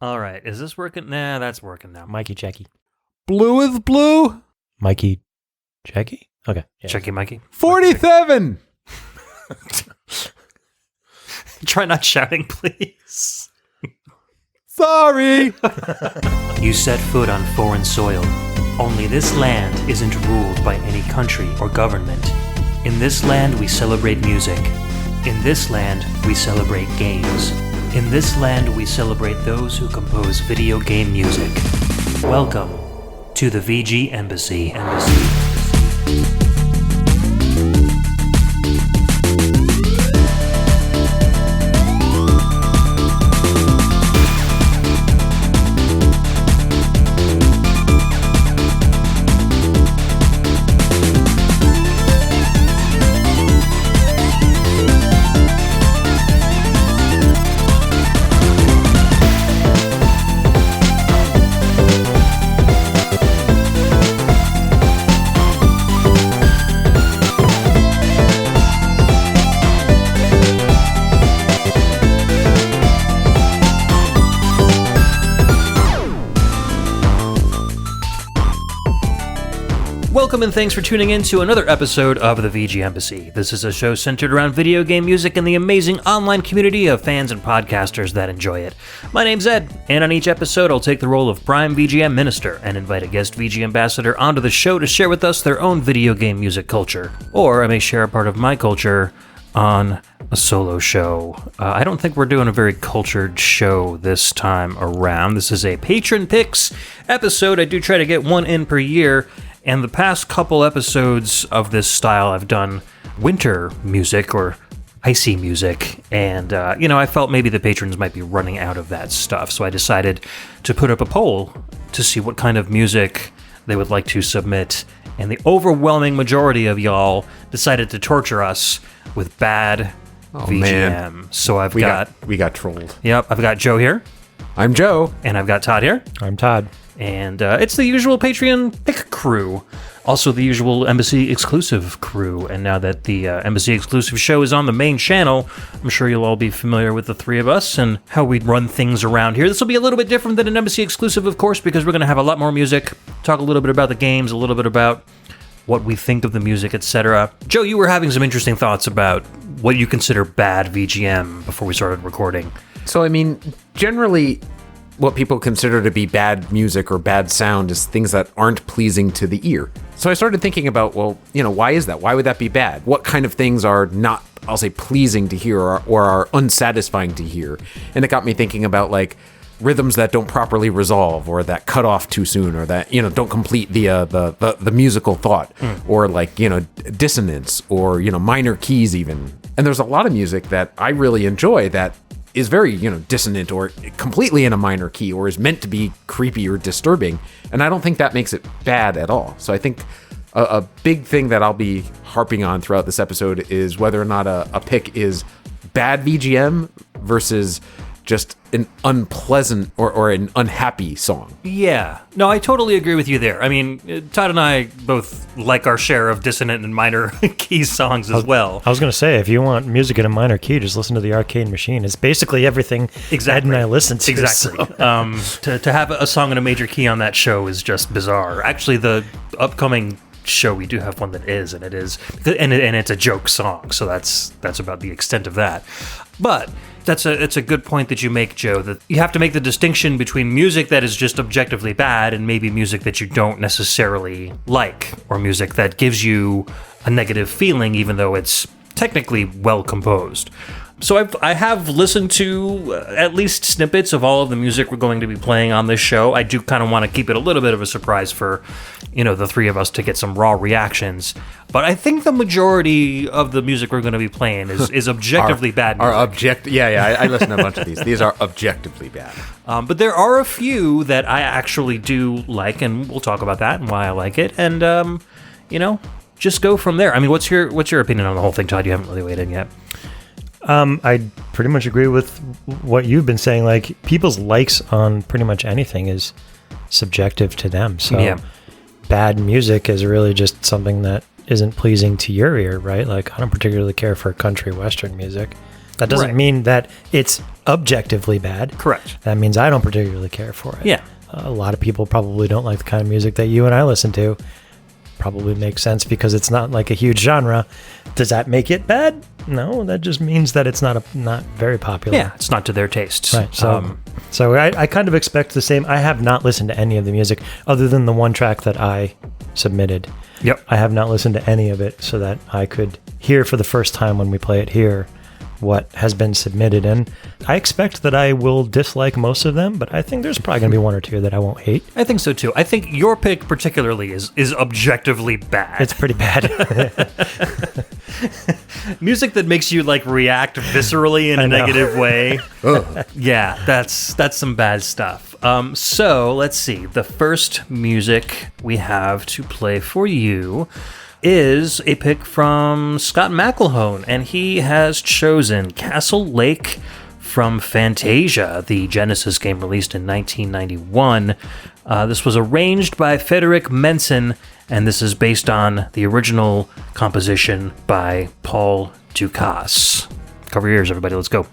All right, is this working? Nah, that's working now. Mikey Checky. Blue is blue. Mikey Checky? Okay. Yeah. Checky Mikey. 47. Try not shouting, please. Sorry. You set foot on foreign soil. Only this land isn't ruled by any country or government. In this land, we celebrate music. In this land, we celebrate games. In this land, we celebrate those who compose video game music. Welcome to the VGMbassy. Welcome and thanks for tuning in to another episode of the VGMbassy. This is a show centered around video game music and the amazing online community of fans and podcasters that enjoy it. My name's Ed, and on each episode I'll take the role of Prime VGM Minister and invite a guest VG Ambassador onto the show to share with us their own video game music culture. Or I may share a part of my culture on a solo show. I don't think we're doing a very cultured show this time around. This is a Patron Picks episode. I do try to get one in per year. And the past couple episodes of this style, I've done winter music or icy music. And, I felt maybe the patrons might be running out of that stuff. So I decided to put up a poll to see what kind of music they would like to submit. And the overwhelming majority of y'all decided to torture us with bad VGM. Man. So we got trolled. Yep, I've got Joe here. I'm Joe. And I've got Todd here. I'm Todd. And it's the usual Patreon pick crew. Also the usual Embassy exclusive crew. And now that the Embassy exclusive show is on the main channel, I'm sure you'll all be familiar with the three of us and how we run things around here. This will be a little bit different than an Embassy exclusive, of course, because we're going to have a lot more music, talk a little bit about the games, a little bit about what we think of the music, etc. Joe, you were having some interesting thoughts about what you consider bad VGM before we started recording. So, generally, what people consider to be bad music or bad sound is things that aren't pleasing to the ear. So I started thinking about, why is that? Why would that be bad? What kind of things are not, I'll say, pleasing to hear or are unsatisfying to hear? And it got me thinking about, rhythms that don't properly resolve or that cut off too soon or that, don't complete the musical thought or, dissonance or, minor keys even. And there's a lot of music that I really enjoy that is very, dissonant or completely in a minor key or is meant to be creepy or disturbing. And I don't think that makes it bad at all. So I think a big thing that I'll be harping on throughout this episode is whether or not a pick is bad VGM versus just an unpleasant or an unhappy song. Yeah. No, I totally agree with you there. Todd and I both like our share of dissonant and minor key songs as well. I was going to say, if you want music in a minor key, just listen to the Arcade Machine. It's basically everything Ed and I listen to. Exactly. So. To have a song in a major key on that show is just bizarre. Actually, the upcoming show, we do have one that is, and it's a joke song, so that's about the extent of that. But it's a good point that you make, Joe, that you have to make the distinction between music that is just objectively bad and maybe music that you don't necessarily like, or music that gives you a negative feeling even though it's technically well composed. So I have listened to at least snippets of all of the music we're going to be playing on this show. I do kind of want to keep it a little bit of a surprise for, the three of us to get some raw reactions. But I think the majority of the music we're going to be playing is objectively bad music. I listened to a bunch of these. These are objectively bad. But there are a few that I actually do like, and we'll talk about that and why I like it. And, just go from there. What's your opinion on the whole thing, Todd? You haven't really weighed in yet. I pretty much agree with what you've been saying. People's likes on pretty much anything is subjective to them. So bad music is really just something that isn't pleasing to your ear, right? I don't particularly care for country western music. That doesn't mean that it's objectively bad. Correct. That means I don't particularly care for it. Yeah. A lot of people probably don't like the kind of music that you and I listen to. Probably makes sense because it's not like a huge genre. Does that make it bad? No, that just means that it's not very popular. Yeah, it's not to their tastes. Right. So I kind of expect the same. I have not listened to any of the music other than the one track that I submitted. Yep. I have not listened to any of it so that I could hear for the first time when we play it here what has been submitted. And I expect that I will dislike most of them, but I think there's probably going to be one or two that I won't hate. I think so too. I think your pick particularly is objectively bad. It's pretty bad. Music that makes you like react viscerally in a negative way. Yeah, that's some bad stuff. So let's see. The first music we have to play for you is a pick from Scott McElhone, and he has chosen Castle Lake from Fantasia, the Genesis game released in 1991. This was arranged by Frédéric Mentzen, and this is based on the original composition by Paul Dukas. Cover your ears, everybody. Let's go.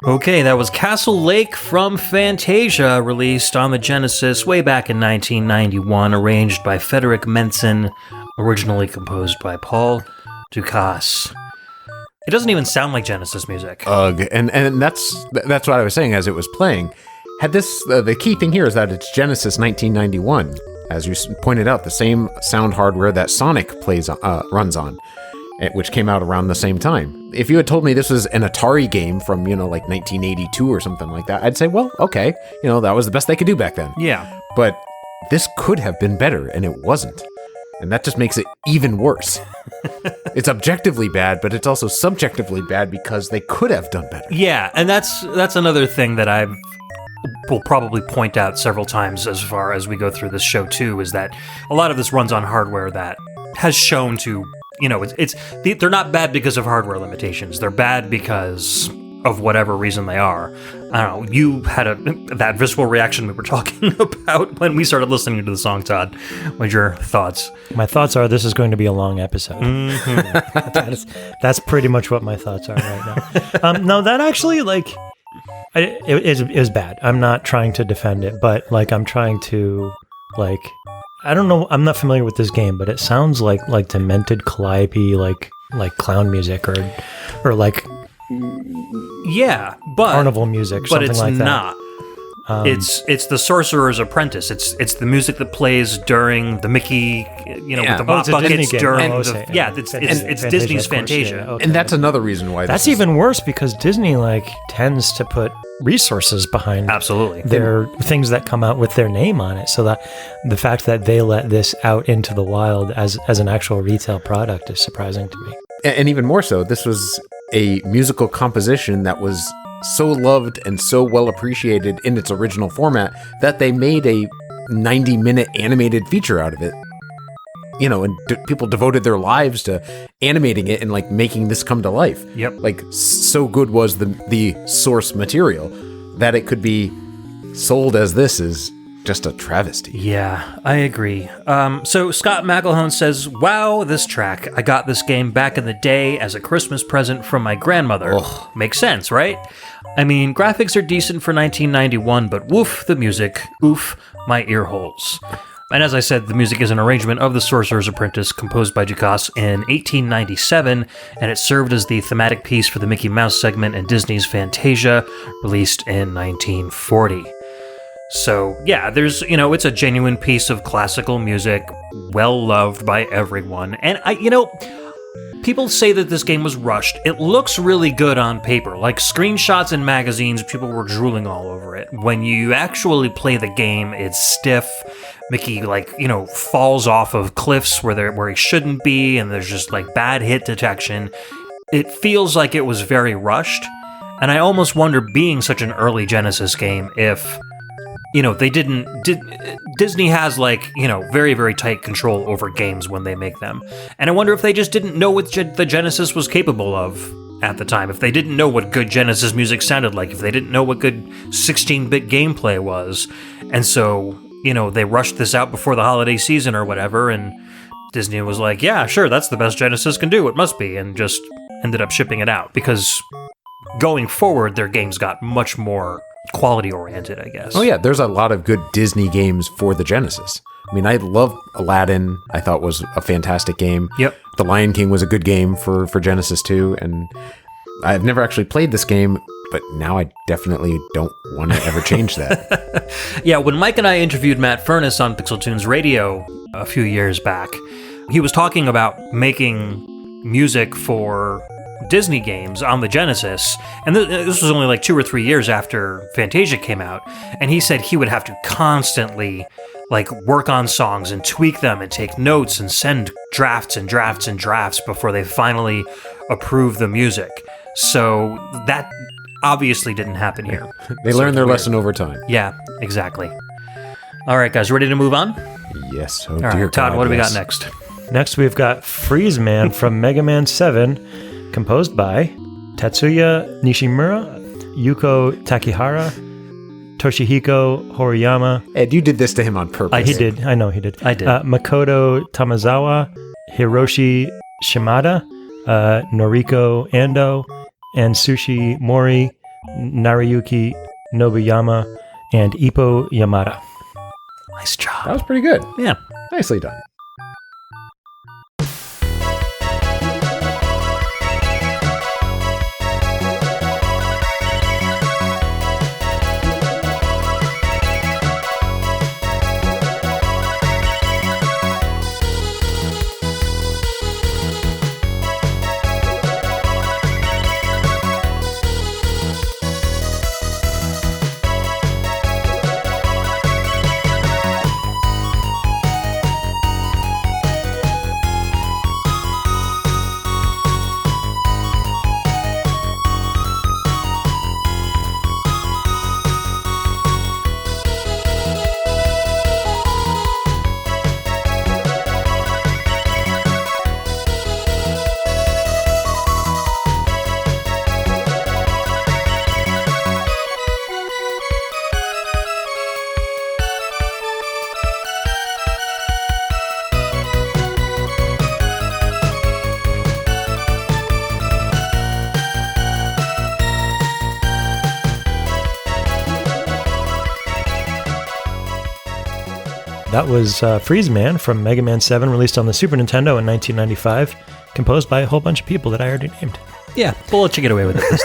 Okay, that was Castle Lake from Fantasia, released on the Genesis way back in 1991, arranged by Frédéric Mentzen, originally composed by Paul Dukas. It doesn't even sound like Genesis music. And that's what I was saying as it was playing. Had this the key thing here is that it's Genesis 1991, as you pointed out, the same sound hardware that Sonic runs on, which came out around the same time. If you had told me this was an Atari game from, like 1982 or something like that, I'd say, well, okay, that was the best they could do back then. Yeah. But this could have been better, and it wasn't. And that just makes it even worse. It's objectively bad, but it's also subjectively bad because they could have done better. Yeah, and that's another thing that I will probably point out several times as far as we go through this show too, is that a lot of this runs on hardware that has shown to, they're not bad because of hardware limitations. They're bad because of whatever reason they are. I don't know. You had that visceral reaction we were talking about when we started listening to the song, Todd. What's your thoughts? My thoughts are this is going to be a long episode. Mm-hmm. That's pretty much what my thoughts are right now. No, that actually, it was bad. I'm not trying to defend it, but, I'm trying to, I don't know. I'm not familiar with this game, but it sounds like demented calliope, like clown music or yeah, but carnival music, something like that. But it's not. It's the Sorcerer's Apprentice. It's the music that plays during the Mickey, with the mop buckets during it's Disney's Fantasia. Yeah, okay. And that's another reason why. That's even worse because Disney tends to put resources behind absolutely their things that come out with their name on it. So that the fact that they let this out into the wild as an actual retail product is surprising to me. And even more so, this was a musical composition that was so loved and so well appreciated in its original format that they made a 90-minute animated feature out of it. And people devoted their lives to animating it and making this come to life. Yep. So good was the source material that it could be sold as this is just a travesty. Yeah, I agree. So Scott McElhone says, wow, this track. I got this game back in the day as a Christmas present from my grandmother. Ugh. Makes sense, right? I mean, graphics are decent for 1991, but woof, the music. Oof, my ear holes. And as I said, the music is an arrangement of The Sorcerer's Apprentice, composed by Dukas in 1897, and it served as the thematic piece for the Mickey Mouse segment in Disney's Fantasia, released in 1940. So, yeah, there's, it's a genuine piece of classical music, well-loved by everyone. And, people say that this game was rushed. It looks really good on paper. Like, screenshots in magazines, people were drooling all over it. When you actually play the game, it's stiff. Mickey, falls off of cliffs where he shouldn't be, and there's just, bad hit detection. It feels like it was very rushed, and I almost wonder, being such an early Genesis game, if... Disney has very, very tight control over games when they make them. And I wonder if they just didn't know what the Genesis was capable of at the time. If they didn't know what good Genesis music sounded like. If they didn't know what good 16-bit gameplay was. And so, they rushed this out before the holiday season or whatever. And Disney was like, yeah, sure, that's the best Genesis can do. It must be. And just ended up shipping it out. Because going forward, their games got much more quality-oriented, I guess. Oh, yeah, there's a lot of good Disney games for the Genesis. I mean, I love Aladdin. I thought was a fantastic game. Yep. The Lion King was a good game for Genesis, too, and I've never actually played this game, but now I definitely don't want to ever change that. Yeah, when Mike and I interviewed Matt Furness on Pixel Tunes Radio a few years back, he was talking about making music for Disney games on the Genesis, and this was only 2 or 3 years after Fantasia came out, and he said he would have to constantly work on songs and tweak them and take notes and send drafts and drafts and drafts before they finally approve the music. So that obviously didn't happen here. They learned their lesson over time. Yeah, exactly. All right, guys, ready to move on? Yes. Oh, All dear right, Todd, God, what do we yes. got next? Next, we've got Freeze Man from Mega Man 7, composed by Tatsuya Nishimura, Yūko Takehara, Toshihiko Horiyama. Ed, you did this to him on purpose. He did. I know he did. I did. Makoto Tomozawa, Hiroshi Shimada, Noriko Ando, and Sushi Mori, Nariyuki Nobuyama, and Ippo Yamada. Nice job. That was pretty good. Yeah. Nicely done. That was Freeze Man from Mega Man 7, released on the Super Nintendo in 1995, composed by a whole bunch of people that I already named. Yeah, we'll let you get away with it this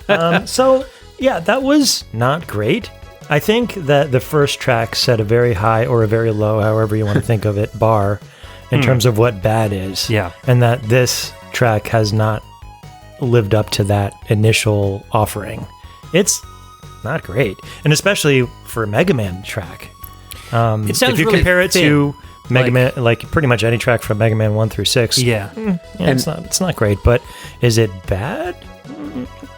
time. So, yeah, that was not great. I think that the first track set a very high or a very low, however you want to think of it, bar in terms of what bad is. Yeah. And that this track has not lived up to that initial offering. It's not great. And especially for a Mega Man track. It sounds if you really compare it thin. to Mega Man, pretty much any track from Mega Man 1 through 6. Yeah. It's not great, but is it bad?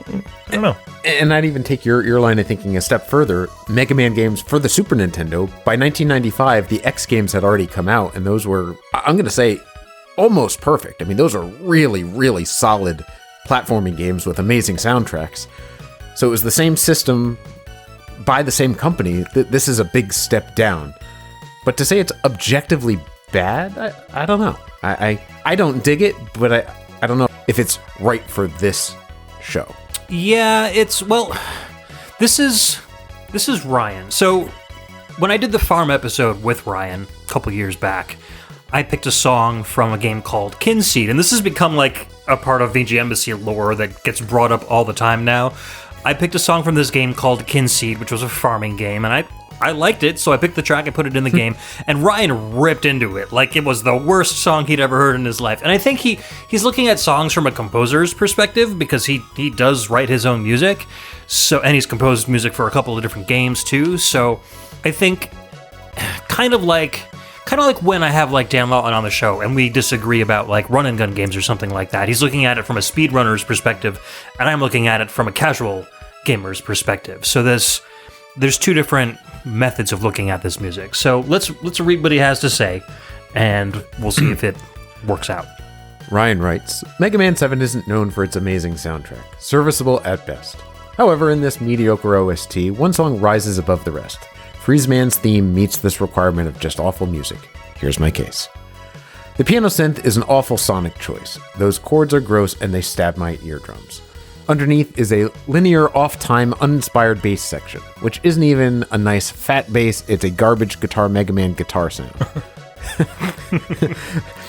I don't know. And I'd even take your line of thinking a step further. Mega Man games for the Super Nintendo, by 1995, the X games had already come out, and those were, I'm going to say, almost perfect. I mean, those are really, really solid platforming games with amazing soundtracks. So it was the same system by the same company, this is a big step down. But to say it's objectively bad, I don't know. I don't dig it, but I don't know if it's right for this show. Yeah, this is Ryan. So when I did the farm episode with Ryan a couple years back, I picked a song from a game called Kinseed, and this has become like a part of VGMbassy lore that gets brought up all the time now. I picked a song from this game called Kinseed, which was a farming game, and I liked it, so I picked the track and put it in the game, and Ryan ripped into it like it was the worst song he'd ever heard in his life. And I think he's looking at songs from a composer's perspective, because he does write his own music, and he's composed music for a couple of different games too, so I think kind of like when I have like Dan Lawton on the show and we disagree about like run and gun games or something like that. He's looking at it from a speedrunner's perspective, and I'm looking at it from a casual gamer's perspective. So there's two different methods of looking at this music. So let's read what he has to say, and we'll see if it works out. Ryan writes, Mega Man 7 isn't known for its amazing soundtrack, serviceable at best. However, in this mediocre OST, one song rises above the rest. Freezeman's theme meets this requirement of just awful music. Here's my case. The piano synth is an awful sonic choice. Those chords are gross and they stab my eardrums. Underneath is a linear, off-time, uninspired bass section, which isn't even a nice fat bass, it's a garbage guitar Mega Man guitar sound.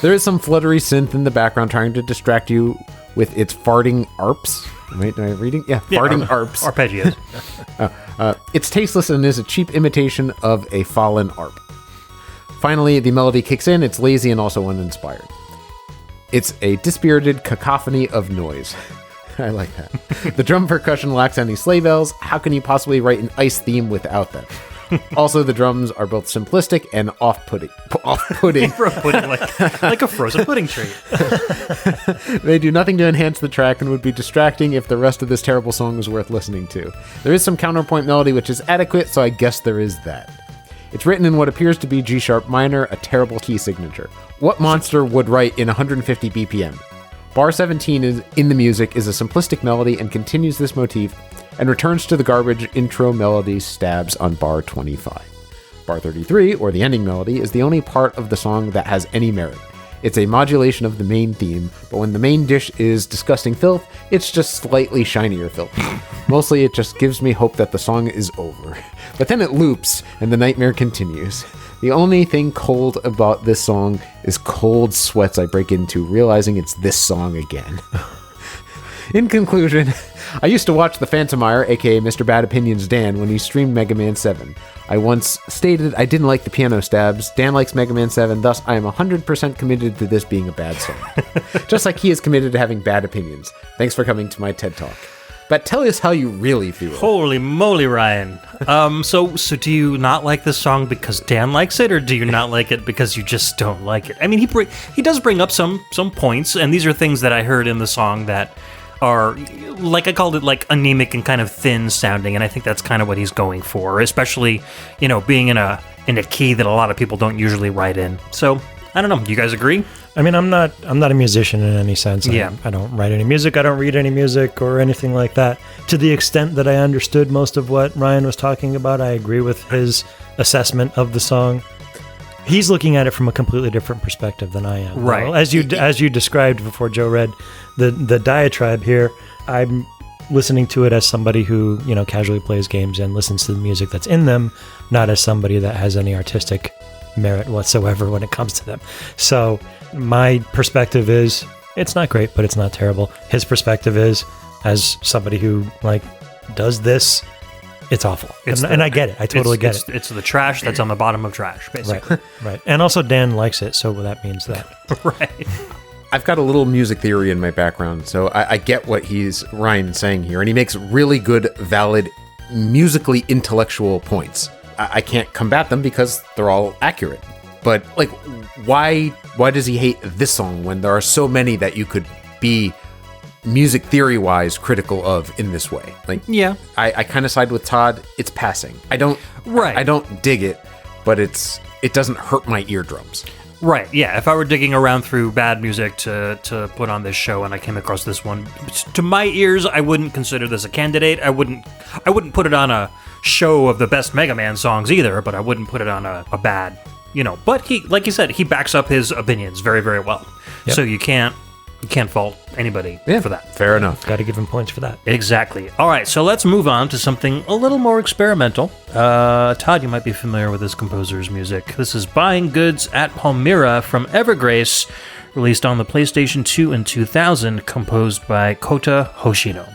There is some fluttery synth in the background trying to distract you with its farting arps. Am I reading? Yeah, farting arps. Arpeggios. It's tasteless and is a cheap imitation of a fallen arp. Finally, the melody kicks in, it's lazy and also uninspired. It's a dispirited cacophony of noise. I like that. The drum percussion lacks any sleigh bells. How can you possibly write an ice theme without them? Also, the drums are both simplistic and off-putting. like a frozen pudding treat. They do nothing to enhance the track and would be distracting if the rest of this terrible song was worth listening to. There is some counterpoint melody which is adequate, so I guess there is that. It's written in what appears to be G-sharp minor, a terrible key signature. What monster would write in 150 BPM? Bar 17 in the music is a simplistic melody and continues this motif and returns to the garbage intro melody stabs on bar 25. Bar 33, or the ending melody, is the only part of the song that has any merit. It's a modulation of the main theme, but when the main dish is disgusting filth, it's just slightly shinier filth. Mostly it just gives me hope that the song is over. But then it loops, and the nightmare continues. The only thing cold about this song is cold sweats I break into, realizing it's this song again. In conclusion, I used to watch the Phantomire, aka Mr. Bad Opinions Dan, when he streamed Mega Man 7. I once stated I didn't like the piano stabs. Dan likes Mega Man 7, thus I am 100% committed to this being a bad song. Just like he is committed to having bad opinions. Thanks for coming to my TED Talk. But tell us how you really feel. Holy moly, Ryan. So do you not like this song because Dan likes it, or do you not like it because you just don't like it? I mean, he does bring up some points, and these are things that I heard in the song that are, like I called it, like anemic and kind of thin sounding, and I think that's kind of what he's going for, especially, being in a key that a lot of people don't usually write in. So, I don't know. Do you guys agree? I mean, I'm not a musician in any sense. Yeah. I don't write any music. I don't read any music or anything like that. To the extent that I understood most of what Ryan was talking about, I agree with his assessment of the song. He's looking at it from a completely different perspective than I am. Right. Well, as you described before Joe read the diatribe here, I'm listening to it as somebody who, casually plays games and listens to the music that's in them, not as somebody that has any artistic merit whatsoever when it comes to them. So my perspective is it's not great, but it's not terrible. His perspective is, as somebody who does this, it's awful. And I get it. I totally get it. It's the trash that's on the bottom of trash, basically. Right. And also Dan likes it, so that means that. Right. I've got a little music theory in my background, so I get what Ryan's saying here, and he makes really good, valid, musically intellectual points. I can't combat them because they're all accurate. But, why does he hate this song when there are so many that you could be music theory-wise critical of in this way? Yeah. I kind of side with Todd. It's passing. I don't dig it, but it doesn't hurt my eardrums. Right, yeah. If I were digging around through bad music to put on this show and I came across this one, to my ears, I wouldn't consider this a candidate. I wouldn't put it on a show of the best Mega Man songs either, but I wouldn't put it on a bad, But he, like you said, he backs up his opinions very, very well. Yep. So you can't fault anybody for that. Fair enough. Got to give him points for that. Exactly. All right, so let's move on to something a little more experimental. Todd, you might be familiar with this composer's music. This is Buying Goods at Palmira from Evergrace, released on the PlayStation 2 in 2000, composed by Kota Hoshino.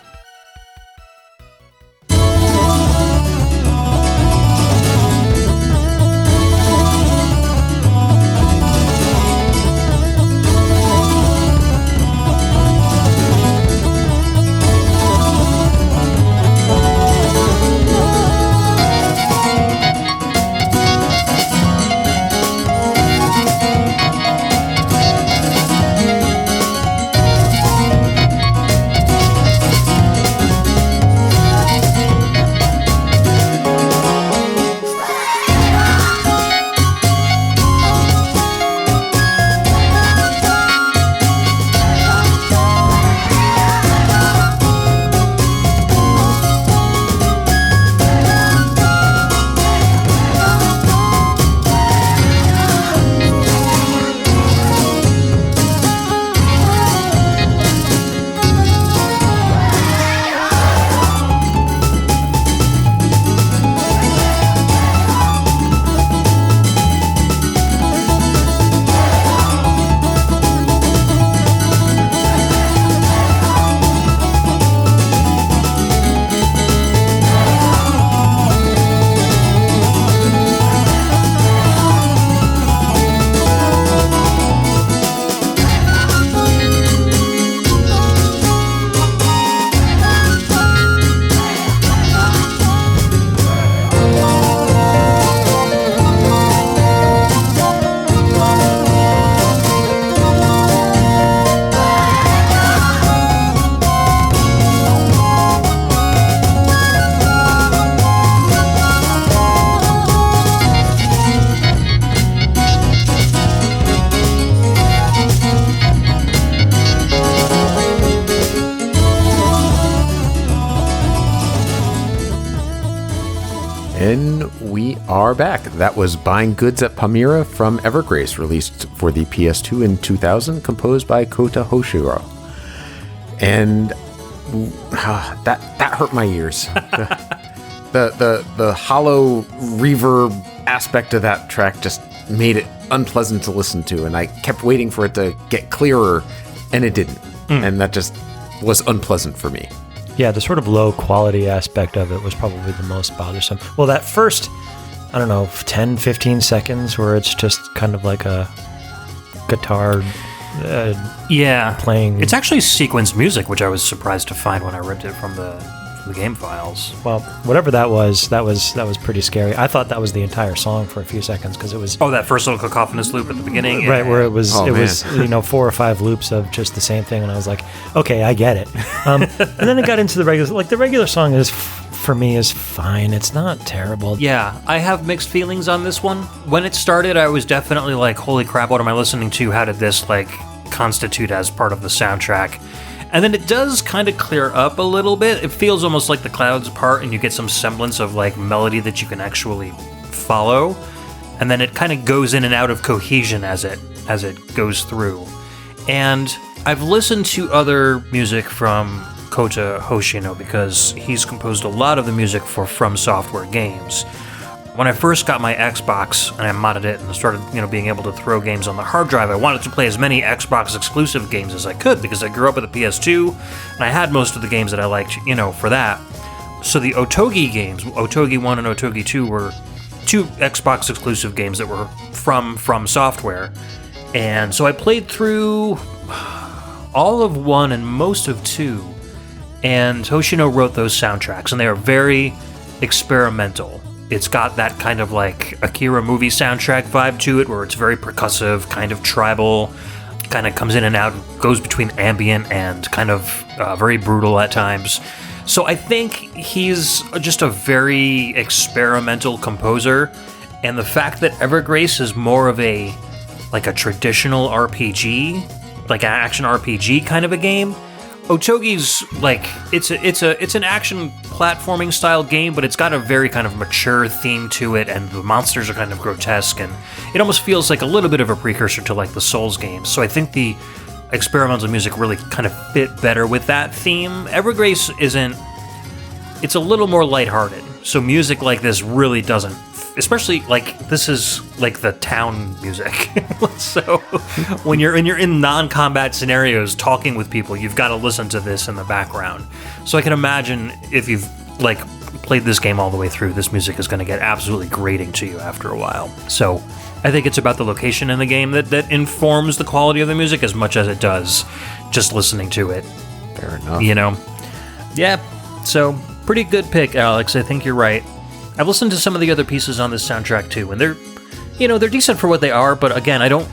And we are back. That was Buying Goods at Palmira from Evergrace, released for the PS2 in 2000, composed by Kota Hoshino. And that hurt my ears. The hollow reverb aspect of that track just made it unpleasant to listen to, and I kept waiting for it to get clearer, and it didn't. And that just was unpleasant for me. Yeah, the sort of low quality aspect of it was probably the most bothersome. Well, that first, 10, 15 seconds where it's just kind of like a guitar playing. It's actually sequenced music, which I was surprised to find when I ripped it from the game files. Well, whatever that was pretty scary. I thought that was the entire song for a few seconds because it was... Oh, that first little cacophonous loop at the beginning? Right, where it was 4 or 5 loops of just the same thing, and I was like, okay, I get it. And then it got into the regular... Like, the regular song is, for me, is fine. It's not terrible. Yeah, I have mixed feelings on this one. When it started, I was definitely like, holy crap, what am I listening to? How did this, constitute as part of the soundtrack? And then it does kind of clear up a little bit. It feels almost like the clouds part and you get some semblance of melody that you can actually follow. And then it kind of goes in and out of cohesion as it goes through. And I've listened to other music from Kota Hoshino because he's composed a lot of the music for From Software games. When I first got my Xbox and I modded it and started, being able to throw games on the hard drive, I wanted to play as many Xbox exclusive games as I could because I grew up with a PS2 and I had most of the games that I liked, for that. So the Otogi games, Otogi 1 and Otogi 2, were two Xbox exclusive games that were from Software. And so I played through all of 1 and most of 2, and Hoshino wrote those soundtracks, and they are very experimental. It's got that kind of Akira movie soundtrack vibe to it, where it's very percussive, kind of tribal, kind of comes in and out, goes between ambient and kind of very brutal at times. So I think he's just a very experimental composer, and the fact that Evergrace is more of a like a traditional RPG, like an action RPG kind of a game. Otogi's like it's an action platforming style game, but it's got a very kind of mature theme to it, and the monsters are kind of grotesque, and it almost feels like a little bit of a precursor to like the Souls games. So I think the experimental music really kind of fit better with that theme. Evergrace isn't. It's a little more lighthearted, so music like this really doesn't. Especially like this is like the town music. So when you're in non-combat scenarios talking with people, you've got to listen to this in the background. So I can imagine if you've like played this game all the way through, this music is going to get absolutely grating to you after a while. So I think it's about the location in the game that informs the quality of the music as much as it does just listening to it. Fair enough. You know? Yeah. So pretty good pick, Alex. I think you're right. I've listened to some of the other pieces on this soundtrack too, and they're decent for what they are. But again, I don't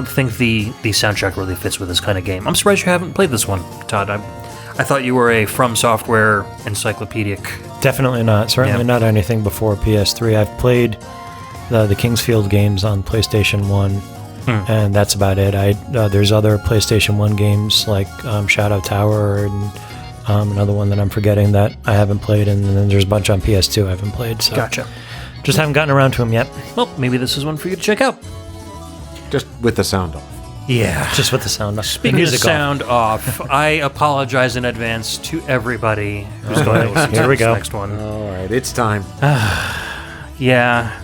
think the soundtrack really fits with this kind of game. I'm surprised you haven't played this one, Todd. I thought you were a From Software encyclopedic. Definitely not. Certainly not anything before PS3. I've played the Kingsfield games on PlayStation 1, and that's about it. There's other PlayStation 1 games like Shadow Tower and another one that I'm forgetting that I haven't played, and then there's a bunch on PS2 I haven't played. So Gotcha. Just haven't gotten around to them yet. Well, maybe this is one for you to check out. Just with the sound off. Yeah. Just with the sound off. Speaking of sound off, I apologize in advance to everybody who's going to listen to this next one. All right, it's time. Yeah.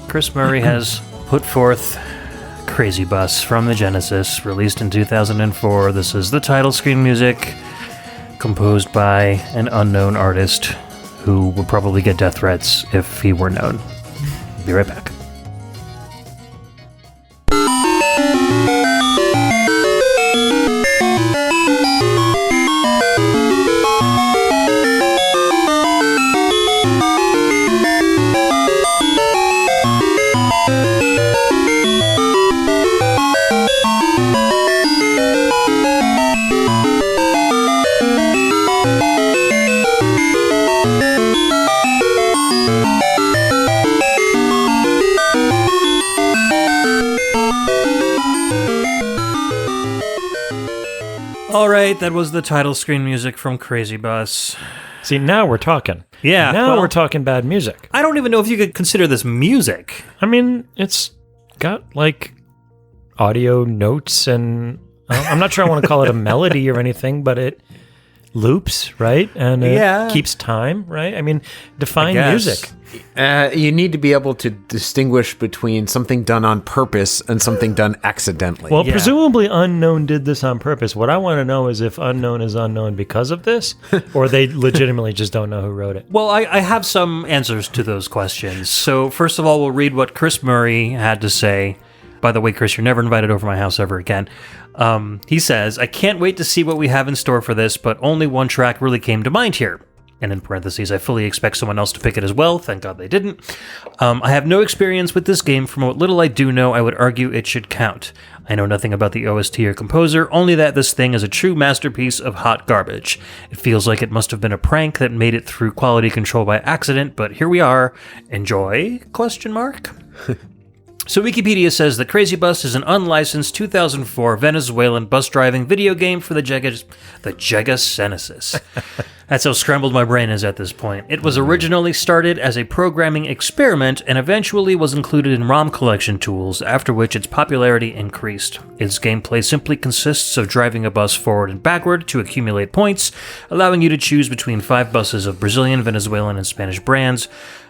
Chris Murray has put forth Crazy Bus from the Genesis, released in 2004. This is the title screen music, composed by an unknown artist who would probably get death threats if he were known. Be right back. All right, that was the title screen music from Crazy Bus. See, now we're talking. Yeah. Now we're talking bad music. I don't even know if you could consider this music. I mean, it's got like audio notes, and I'm not sure I want to call it a melody or anything, but it loops, right? And it keeps time, right? I mean, define music. You need to be able to distinguish between something done on purpose and something done accidentally. Well, presumably Unknown did this on purpose. What I want to know is if Unknown is unknown because of this, or they legitimately just don't know who wrote it. Well, I have some answers to those questions. So first of all, we'll read what Chris Murray had to say. By the way, Chris, you're never invited over my house ever again. He says, I can't wait to see what we have in store for this, but only one track really came to mind here. And in parentheses, I fully expect someone else to pick it as well. Thank God they didn't. I have no experience with this game. From what little I do know, I would argue it should count. I know nothing about the OST or composer, only that this thing is a true masterpiece of hot garbage. It feels like it must have been a prank that made it through quality control by accident, but here we are. Enjoy? ? So Wikipedia says that Crazy Bus is an unlicensed 2004 Venezuelan bus driving video game for the Genesis. That's how scrambled my brain is at this point. It was originally started as a programming experiment and eventually was included in ROM collection tools, after which its popularity increased. Its gameplay simply consists of driving a bus forward and backward to accumulate points, allowing you to choose between 5 buses of Brazilian, Venezuelan, and Spanish brands.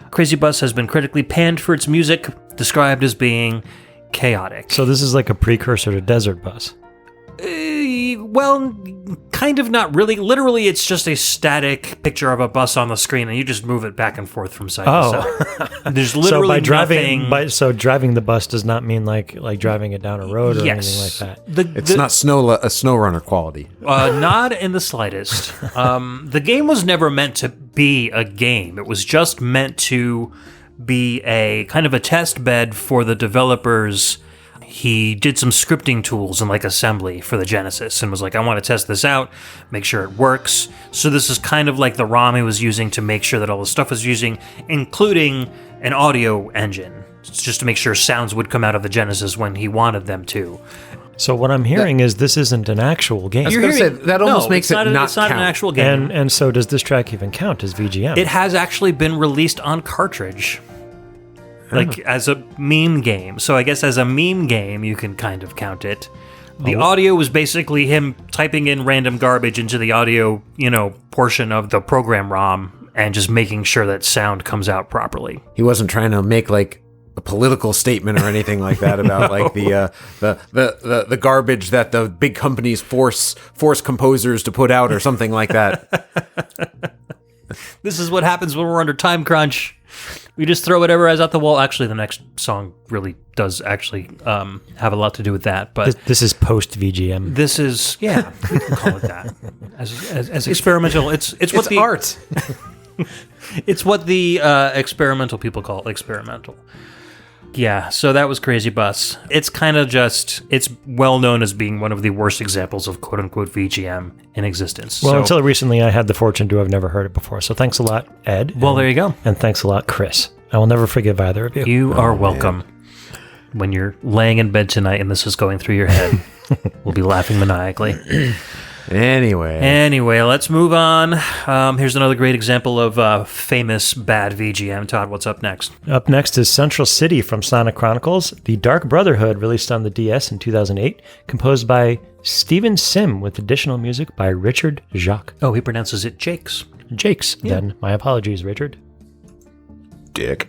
Crazy Bus has been critically panned for its music, described as being chaotic. So this is like a precursor to Desert Bus. Well, kind of not really. Literally, it's just a static picture of a bus on the screen, and you just move it back and forth from side to side. There's literally nothing. So driving the bus does not mean like driving it down a road or anything like that. It's not a snow runner quality. Not in the slightest. The game was never meant to be a game. It was just meant to be a kind of a test bed for the developers. He did some scripting tools and like assembly for the Genesis and was like, I want to test this out, make sure it works. So this is kind of like the ROM he was using to make sure that all the stuff was using, including an audio engine, just to make sure sounds would come out of the Genesis when he wanted them to. So what I'm hearing is this isn't an actual game. I was going to say, that almost makes it not It's not count. an actual game. And so does this track even count as VGM? It has actually been released on cartridge, like as a meme game. So I guess as a meme game, you can kind of count it. The audio was basically him typing in random garbage into the audio, portion of the program ROM and just making sure that sound comes out properly. He wasn't trying to make like a political statement or anything like that about like the garbage that the big companies force composers to put out or something like that. This is what happens when we're under time crunch. We just throw whatever is at the wall. Actually, the next song really does actually have a lot to do with that. But This is post VGM. this is, we can call it that. As experimental, it's what the art. It's what the experimental people call experimental. Yeah, so that was Crazy Bus. It's kind of it's well known as being one of the worst examples of quote-unquote VGM in existence. Well, So- until recently, I had the fortune to have never heard it before. So thanks a lot, Ed. Well, there you go. And thanks a lot, Chris. I will never forgive either of you. You are welcome. When you're laying in bed tonight and this is going through your head, we'll be laughing maniacally. Anyway, let's move on. Here's another great example of famous bad VGM. Todd, what's up next? Up next is Central City from Sonic Chronicles, The Dark Brotherhood, released on the DS in 2008, composed by Steven Sim with additional music by Richard Jacques. Oh, he pronounces it Jakes. Jakes, then. My apologies, Richard. Dick.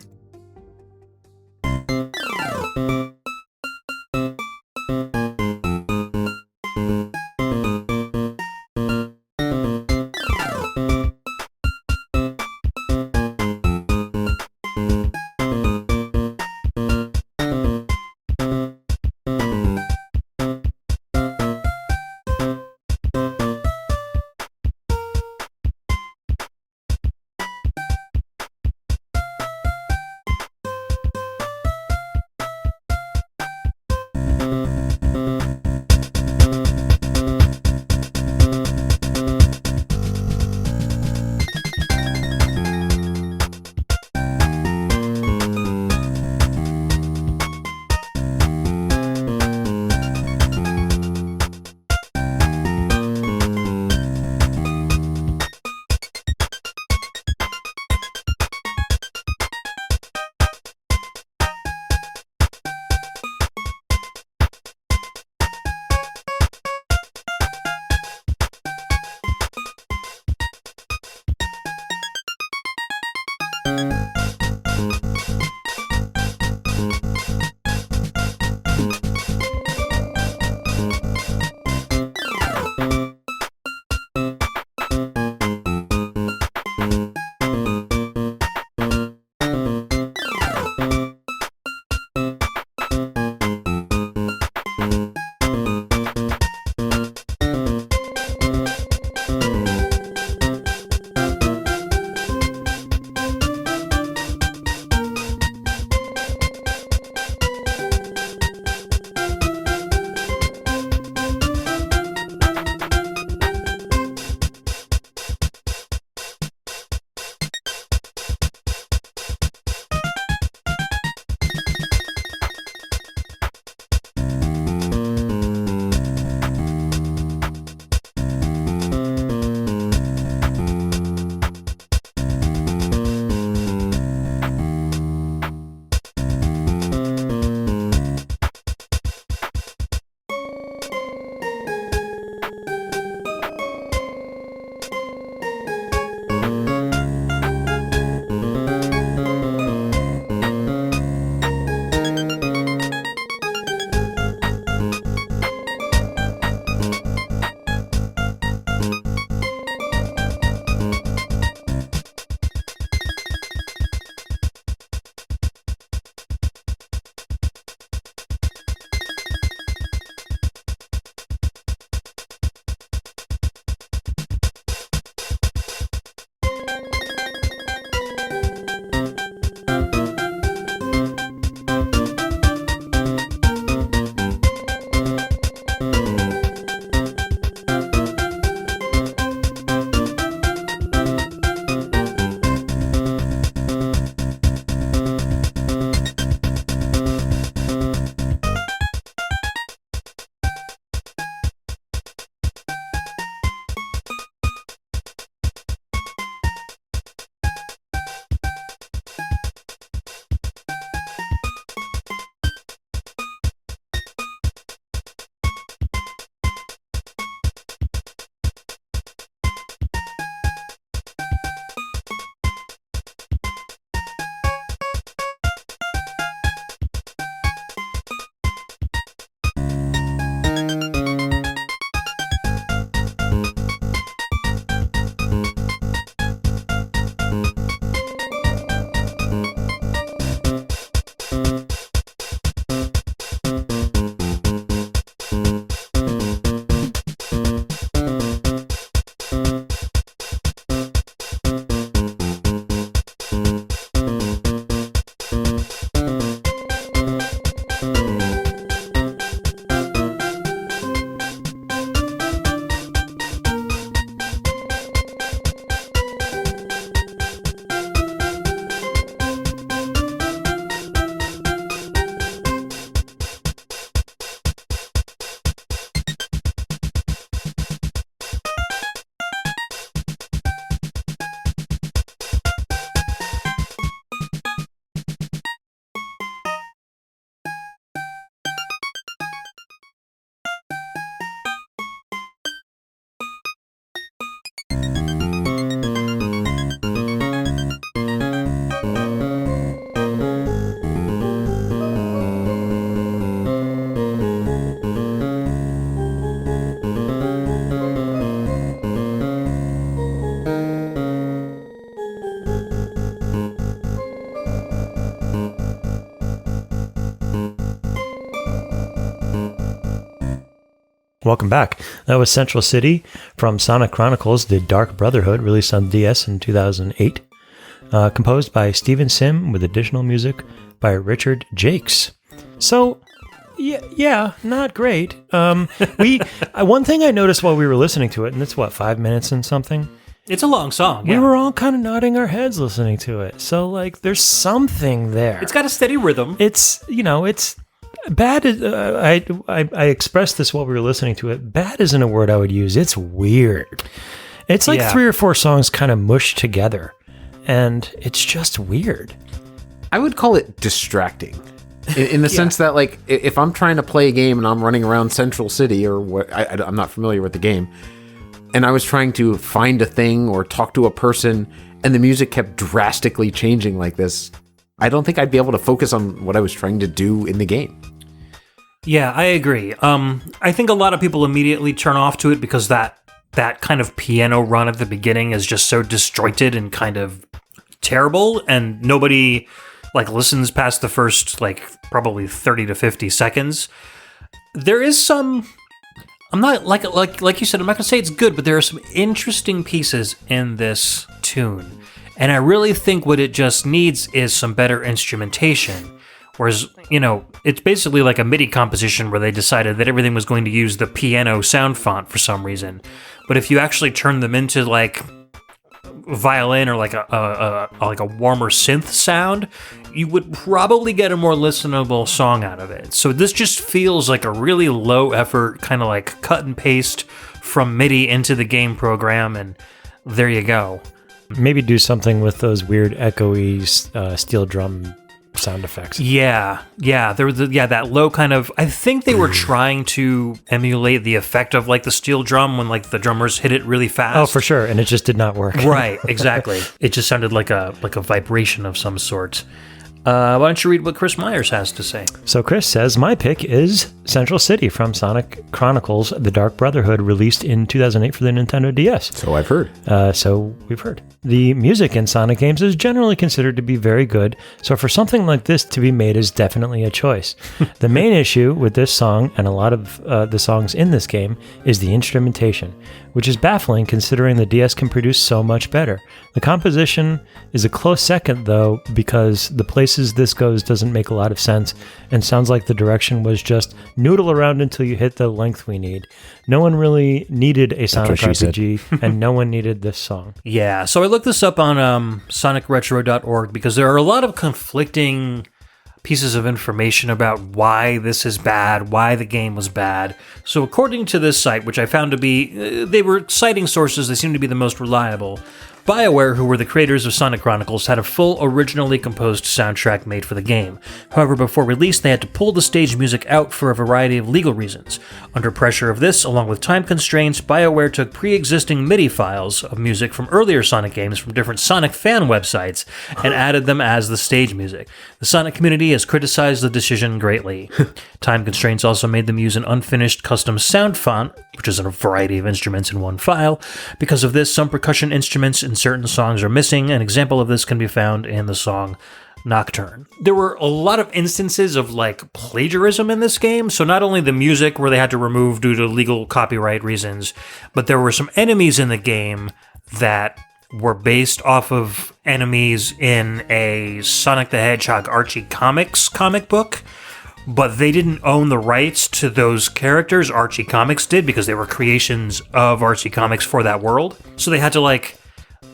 Welcome back. That was Central City from Sonic Chronicles, The Dark Brotherhood, released on DS in 2008. Composed by Steven Sim with additional music by Richard Jakes. So, yeah, not great. One thing I noticed while we were listening to it, and it's 5 minutes and something? It's a long song, yeah. We were all kind of nodding our heads listening to it. So, there's something there. It's got a steady rhythm. It's bad. I expressed this while we were listening to it. Bad isn't a word I would use. It's weird. It's like 3 or 4 songs kind of mushed together. And it's just weird. I would call it distracting. In the sense that, if I'm trying to play a game and I'm running around Central City or what, I'm not familiar with the game, and I was trying to find a thing or talk to a person, and the music kept drastically changing like this, I don't think I'd be able to focus on what I was trying to do in the game. Yeah, I agree. I think a lot of people immediately turn off to it because that kind of piano run at the beginning is just so disjointed and kind of terrible, and nobody listens past the first probably 30 to 50 seconds. There is some, I'm not like you said, I'm not gonna say it's good, but there are some interesting pieces in this tune, and I really think what it just needs is some better instrumentation. Whereas, it's basically like a MIDI composition where they decided that everything was going to use the piano sound font for some reason. But if you actually turn them into violin or a warmer synth sound, you would probably get a more listenable song out of it. So this just feels like a really low effort kind of cut and paste from MIDI into the game program, and there you go. Maybe do something with those weird echoey steel drum sound effects. Yeah, that low kind of, I think they were trying to emulate the effect of the steel drum when the drummers hit it really fast. Oh, for sure, and it just did not work. Right, exactly. It just sounded like a vibration of some sort. Why don't you read what Chris Myers has to say? So Chris says, my pick is Central City from Sonic Chronicles, The Dark Brotherhood, released in 2008 for the Nintendo DS. So I've heard. So we've heard. The music in Sonic games is generally considered to be very good, so for something like this to be made is definitely a choice. The main issue with this song, and a lot of the songs in this game, is the instrumentation, which is baffling considering the DS can produce so much better. The composition is a close second, though, because the places this goes doesn't make a lot of sense, and sounds like the direction was just noodle around until you hit the length we need. No one really needed a Sonic RPG, and no one needed this song. Yeah, so I looked this up on sonicretro.org because there are a lot of conflicting pieces of information about why this is bad, why the game was bad. So according to this site, which I found to be, they were citing sources that seem to be the most reliable, BioWare, who were the creators of Sonic Chronicles, had a full, originally composed soundtrack made for the game. However, before release, they had to pull the stage music out for a variety of legal reasons. Under pressure of this, along with time constraints, BioWare took pre-existing MIDI files of music from earlier Sonic games from different Sonic fan websites and added them as the stage music. The Sonic community has criticized the decision greatly. Time constraints also made them use an unfinished custom sound font, which is a variety of instruments in one file. Because of this, some percussion instruments in certain songs are missing. An example of this can be found in the song Nocturne. There were a lot of instances of plagiarism in this game, so not only the music where they had to remove due to legal copyright reasons, but there were some enemies in the game that were based off of enemies in a Sonic the Hedgehog Archie Comics comic book, but they didn't own the rights to those characters. Archie Comics did, because they were creations of Archie Comics for that world. So they had to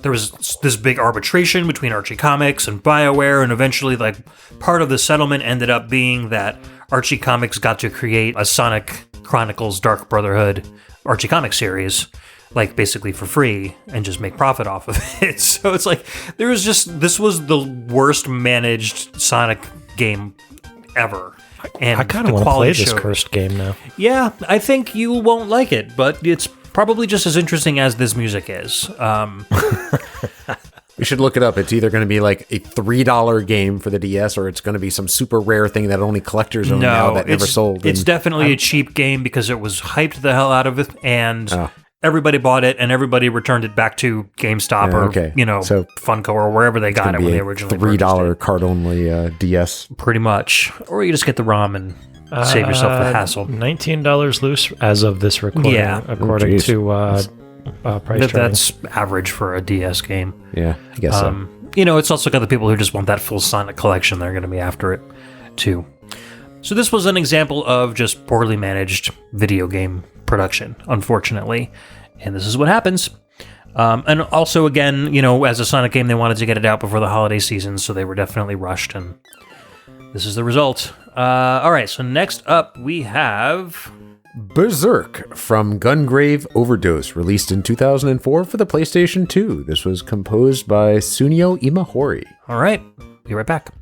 there was this big arbitration between Archie Comics and BioWare, and eventually part of the settlement ended up being that Archie Comics got to create a Sonic Chronicles Dark Brotherhood Archie Comics series, basically for free, and just make profit off of it. So it's this was the worst managed Sonic game ever. And I kind of want to play this cursed game now. Yeah, I think you won't like it, but it's probably just as interesting as this music is. We should look it up. It's either going to be a $3 game for the DS, or it's going to be some super rare thing that only collectors own now that never sold. It's definitely a cheap game because it was hyped the hell out of it, and everybody bought it, and everybody returned it back to GameStop or Funko or wherever they got it when they originally $3 card only DS. Pretty much, or you just get the ROM and Save yourself the hassle. $19 loose as of this recording, according to price That's average for a DS game. Yeah, I guess so. It's also got the people who just want that full Sonic collection. They're going to be after it, too. So this was an example of just poorly managed video game production, unfortunately. And this is what happens. And also, again, as a Sonic game, they wanted to get it out before the holiday season, so they were definitely rushed, and this is the result. All right, so next up we have... Berserk from Gungrave Overdose, released in 2004 for the PlayStation 2. This was composed by Sunio Imahori. All right, be right back.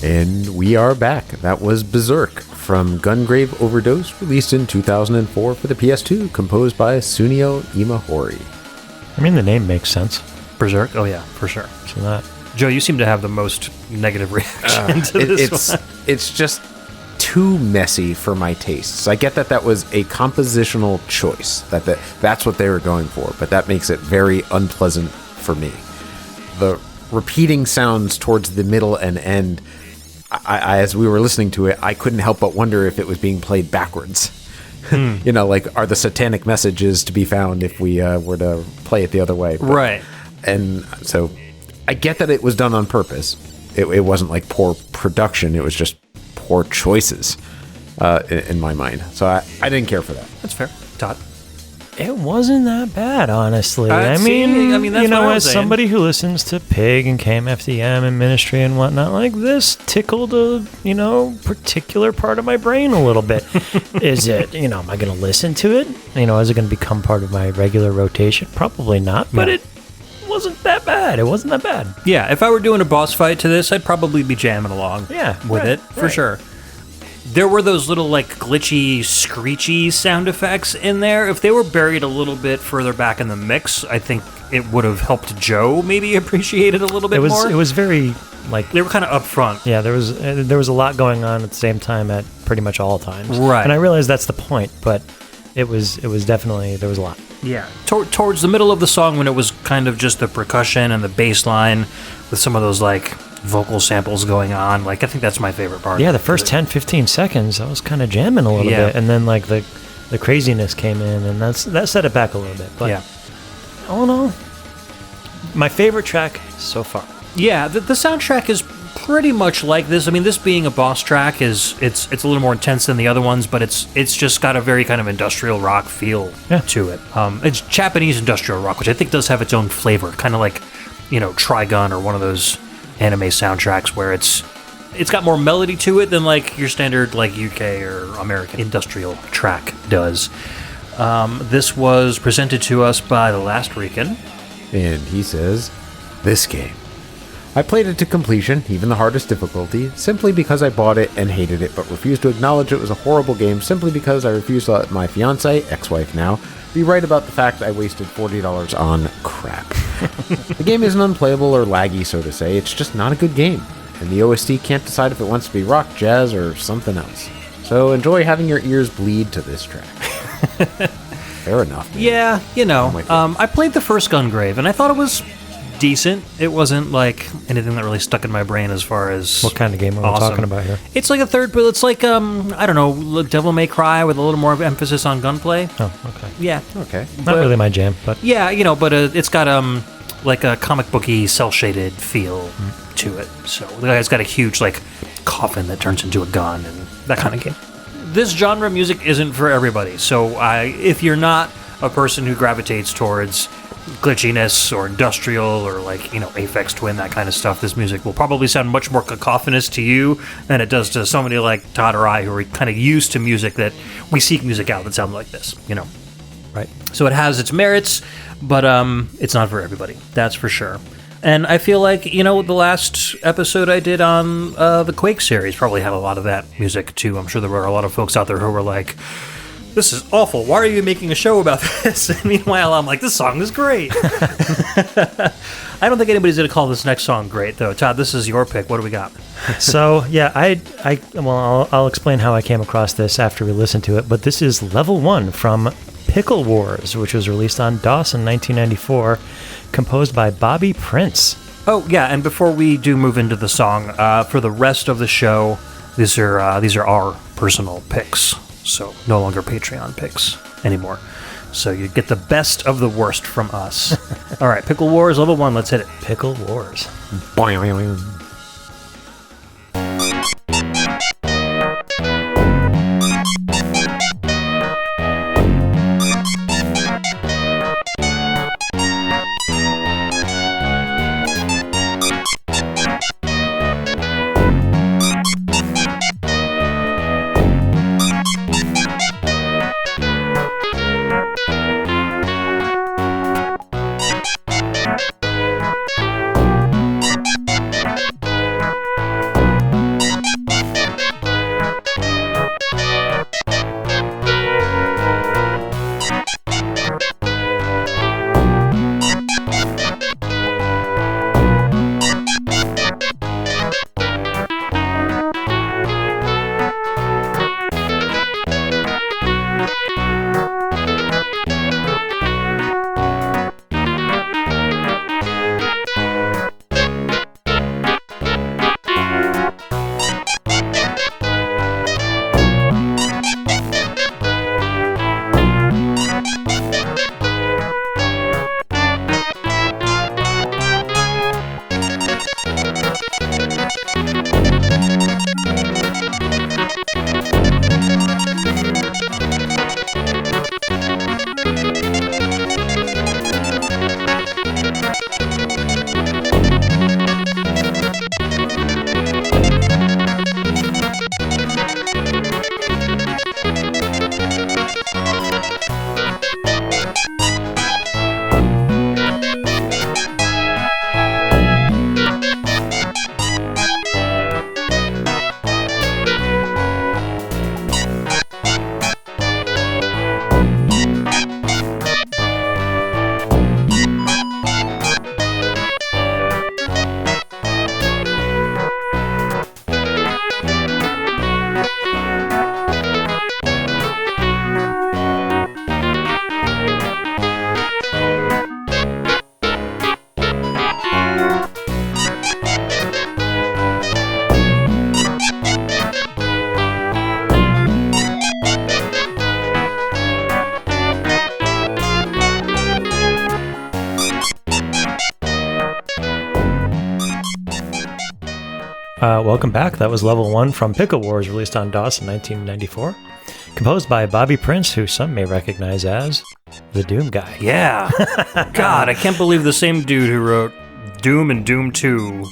And we are back. That was Berserk from Gungrave Overdose, released in 2004 for the PS2, composed by Sunio Imahori. I mean, the name makes sense. Berserk? Oh, yeah, for sure. So that. Joe, you seem to have the most negative reaction to this one. It's just too messy for my tastes. I get that was a compositional choice, that's what they were going for, but that makes it very unpleasant for me. The repeating sounds towards the middle and end, I as we were listening to it, I couldn't help but wonder if it was being played backwards. You know, like, are the satanic messages to be found if we were to play it the other way? But, right. And so I get that it was done on purpose. It wasn't like poor production. It was just poor choices in my mind. So I didn't care for that. That's fair. Todd? It wasn't that bad, honestly. I mean, that's you know, what I was as saying. Somebody who listens to Pig and KMFDM and Ministry and whatnot, like, this tickled a, particular part of my brain a little bit. Is it, am I going to listen to it? Is it going to become part of my regular rotation? Probably not, but it wasn't that bad. It wasn't that bad. Yeah, if I were doing a boss fight to this, I'd probably be jamming along with it, for sure. There were those little, like, glitchy, screechy sound effects in there. If they were buried a little bit further back in the mix, I think it would have helped Joe maybe appreciate it a little bit more. It was very, like... They were kind of up front. Yeah, there was a lot going on at the same time at pretty much all times. Right. And I realize that's the point, but it was definitely... There was a lot. Yeah. Towards the middle of the song, when it was kind of just the percussion and the bass line with some of those, like, vocal samples going on, like, I think that's my favorite part. Yeah, the first 10, 15 seconds, I was kind of jamming a little bit, and then, like, the craziness came in, and that set it back a little bit. But all in all, my favorite track so far. Yeah, the soundtrack is pretty much like this. I mean, this being a boss track it's a little more intense than the other ones, but it's just got a very kind of industrial rock feel to it. It's Japanese industrial rock, which I think does have its own flavor, kind of like, you know, Trigun or one of those anime soundtracks where it's got more melody to it than like your standard like UK or American industrial track does. This was presented to us by The Last Rican. And he says, this game. I played it to completion, even the hardest difficulty, simply because I bought it and hated it, but refused to acknowledge it was a horrible game simply because I refused to let my fiancé, ex-wife now, be right about the fact I wasted $40 on crap. The game isn't unplayable or laggy, so to say, it's just not a good game, and the OST can't decide if it wants to be rock, jazz, or something else. So enjoy having your ears bleed to this track. Fair enough. Man. Yeah, you know, I played the first Gungrave, and I thought it was decent. It wasn't like anything that really stuck in my brain as far as what kind of game are we talking about here? It's like a third, but it's like I don't know, Devil May Cry with a little more emphasis on gunplay. Oh, okay. Yeah, okay. Not really my jam, but yeah, you know, but it's got like a comic booky, cel shaded feel to it. So the guy's got a huge like coffin that turns into a gun and that kind of game. This genre of music isn't for everybody. So if you're not a person who gravitates towards glitchiness or industrial or like, you know, Aphex Twin, that kind of stuff, this music will probably sound much more cacophonous to you than it does to somebody like Todd or I who are kind of used to music that we seek music out that sound like this, you know. Right. So it has its merits, but it's not for everybody, that's for sure. And I feel like, you know, the last episode I did on the Quake series probably had a lot of that music too. I'm sure there were a lot of folks out there who were like, this is awful. Why are you making a show about this? And meanwhile, I'm like, this song is great. I don't think anybody's going to call this next song great, though. Todd, this is your pick. What do we got? So, yeah, I'll explain how I came across this after we listened to it. But this is Level 1 from Pickle Wars, which was released on DOS in 1994, composed by Bobby Prince. Oh, yeah, and before we do move into the song, for the rest of the show, these are our personal picks. So no longer Patreon picks anymore. So you get the best of the worst from us. All right, Pickle Wars, Level 1, let's hit it. Pickle Wars. Welcome back. That was level 1 from Pickle Wars, released on DOS in 1994. Composed by Bobby Prince, who some may recognize as the Doom guy. Yeah. God, I can't believe the same dude who wrote Doom and Doom 2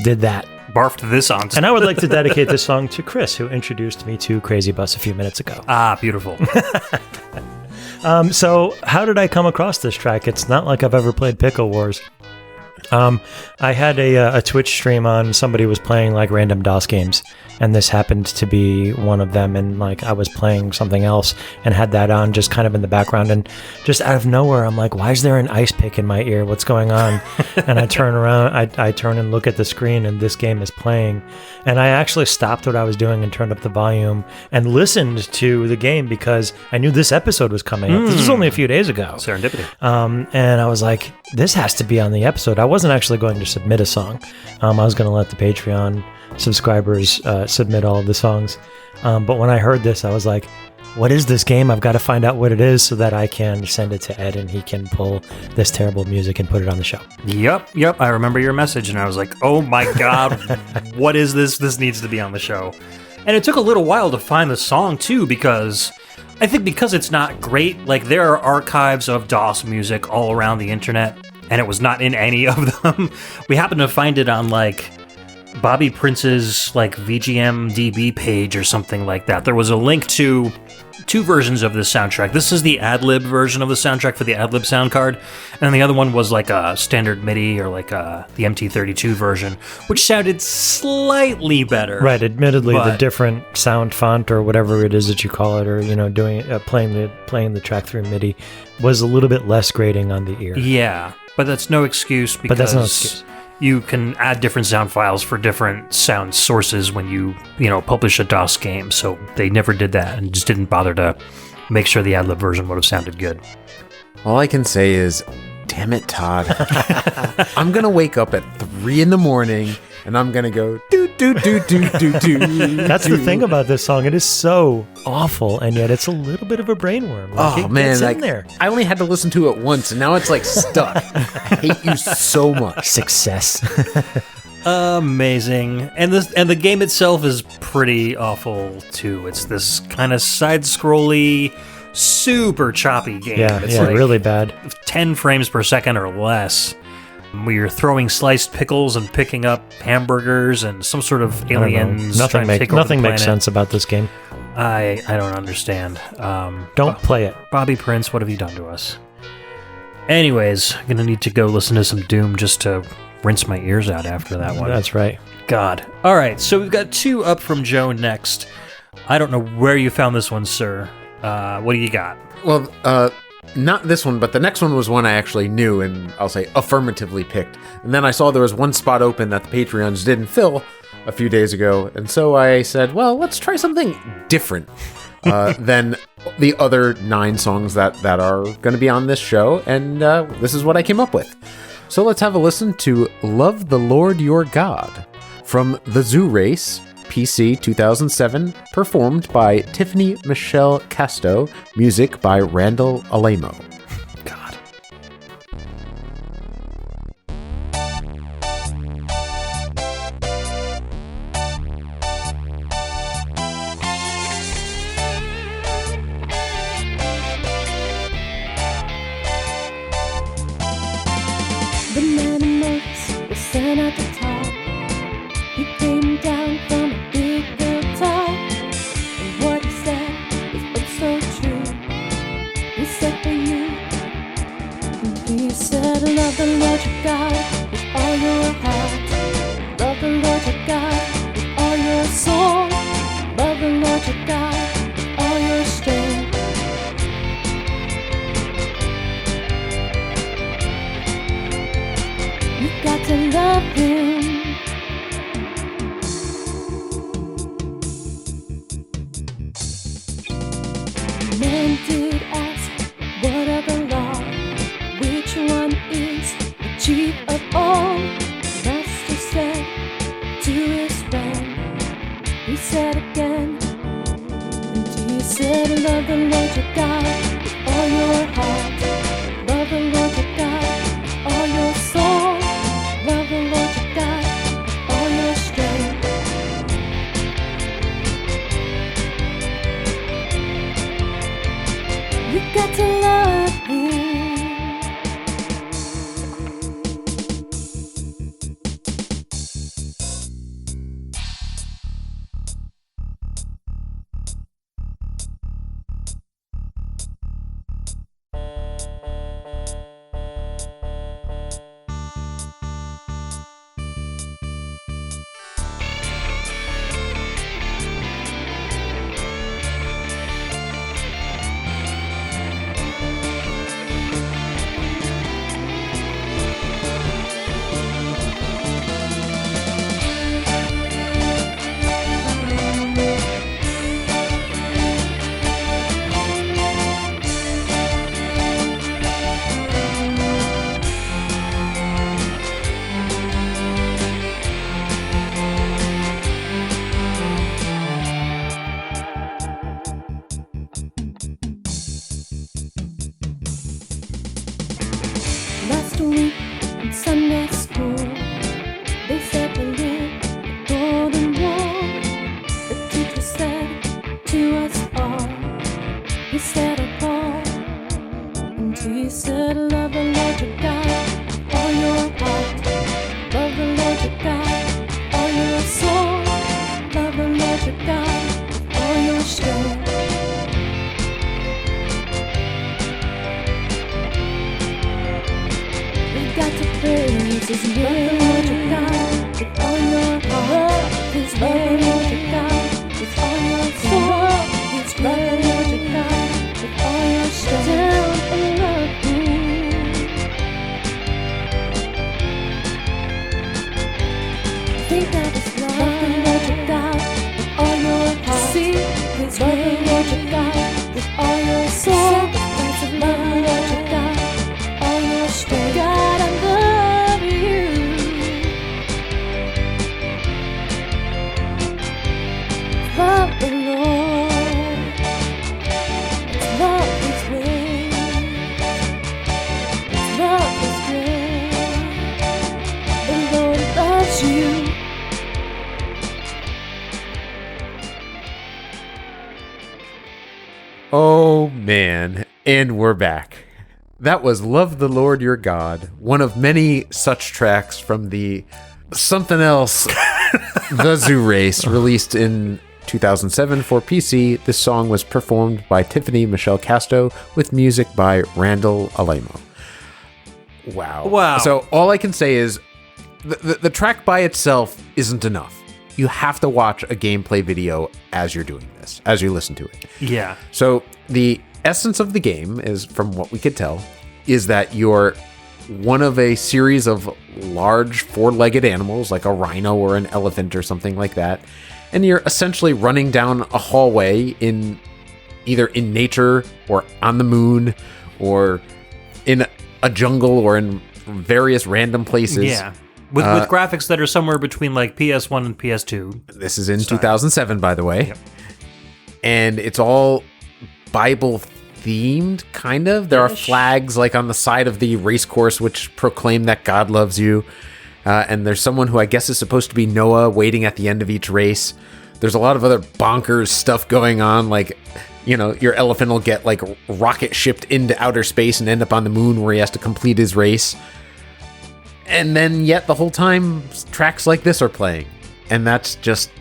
Did that. barfed this on. And I would like to dedicate this song to Chris, who introduced me to Crazy Bus a few minutes ago. Ah, beautiful. So how did I come across this track? It's not like I've ever played Pickle Wars. I had a Twitch stream on. Somebody was playing like random DOS games, and this happened to be one of them. And like I was playing something else and had that on just kind of in the background, and just out of nowhere, I'm like, "Why is there an ice pick in my ear? What's going on?" And I turn around, I turn and look at the screen, and this game is playing. And I actually stopped what I was doing and turned up the volume and listened to the game because I knew this episode was coming up. This was only a few days ago. Serendipity. And I was like, this has to be on the episode. I wasn't actually going to submit a song. I was going to let the Patreon subscribers submit all of the songs. But when I heard this, I was like, what is this game? I've got to find out what it is so that I can send it to Ed and he can pull this terrible music and put it on the show. Yep. I remember your message, and I was like, oh my God, what is this? This needs to be on the show. And it took a little while to find the song, too, because I think because it's not great, like there are archives of DOS music all around the internet, and it was not in any of them. We happened to find it on like Bobby Prince's like VGMDB page or something like that. There was a link to 2 versions of this soundtrack. This is the ad-lib version of the soundtrack for the ad-lib sound card, and then the other one was like a standard MIDI or like the MT32 version, which sounded slightly better. Right, admittedly, the different sound font or whatever it is that you call it, or doing playing the track through MIDI was a little bit less grating on the ear. Yeah, but that's no excuse because that's no excuse. You can add different sound files for different sound sources when you publish a DOS game, so they never did that and just didn't bother to make sure the ad-lib version would have sounded good. All I can say is, damn it, Todd. I'm going to wake up at 3 in the morning and I'm going to go do. That's the thing about this song. It is so awful, and yet it's a little bit of a brainworm. Like, it gets in there. I only had to listen to it once, and now it's like stuck. I hate you so much. Success. Amazing. And the game itself is pretty awful too. It's this kind of side-scrolly, super choppy game. It's like really bad. 10 frames per second or less. Where you're throwing sliced pickles and picking up hamburgers and some sort of aliens. Nothing makes sense about this game. I don't understand. Don't play it. Bobby Prince, what have you done to us? Anyways, I'm gonna need to go listen to some Doom just to rinse my ears out after that one. That's right. God. All right, so we've got 2 up from Joe next. I don't know where you found this one, sir. What do you got? Well, not this one, but the next one was one I actually knew and I'll say affirmatively picked. And then I saw there was one spot open that the Patreons didn't fill a few days ago. And so I said, well, let's try something different than the other 9 songs that are going to be on this show. And this is what I came up with. So let's have a listen to Love the Lord Your God from The Zoo Race, PC 2007, performed by Tiffany Michelle Casto, music by Randall Alamo. God. The man notes was sent at the top. He came down from a big hilltop, and what he said was oh so true. He said for you, and he said, love the Lord your God with all your heart. Love the Lord your God with all your soul. Love the Lord your God with all your strength. You've got to love him. Man did ask, what of the law? Which one is the chief of all? Master said to his friend, he said again, and he said, love the Lord your God with all your heart. Love the Lord your God with all your soul. Love the Lord your God with all your strength. got to love him. Last week in Sunday school, they said we lived a golden wall. The teacher said to us all, he said apart, and he said, love the Lord your God with all your heart, love the Lord your God with all your soul, love the Lord your God with all your strength. Got to praise His name, Lord your God, with all your heart. His name, Lord your God, with all your soul. His name, Lord your God, with all your strength. Down and love Him. Think of His love, Lord your God, with all your heart. See His name, Lord your God, with all your soul. Sacrifice of love, Lord your God, all your strength. God, I love you. Love the Lord. Love His way. Love His grace. The Lord loves you. Oh, man. And we're back. That was Love the Lord Your God, one of many such tracks from the something else, The Zoo Race, released in 2007 for PC. This song was performed by Tiffany Michelle Casto with music by Randall Alamo. Wow. So all I can say is the track by itself isn't enough. You have to watch a gameplay video as you're doing this, as you listen to it. Yeah. So the essence of the game is, from what we could tell, is that you're one of a series of large four-legged animals, like a rhino or an elephant or something like that, and you're essentially running down a hallway in either in nature or on the moon or in a jungle or in various random places. Yeah. With graphics that are somewhere between like PS1 and PS2. This is in 2007, by the way. Yep. And it's all Bible themed, kind of. There are flags like on the side of the race course which proclaim that God loves you. And there's someone who I guess is supposed to be Noah waiting at the end of each race. There's a lot of other bonkers stuff going on, like, you know, your elephant will get like rocket shipped into outer space and end up on the moon where he has to complete his race. And then yet the whole time tracks like this are playing. And that's just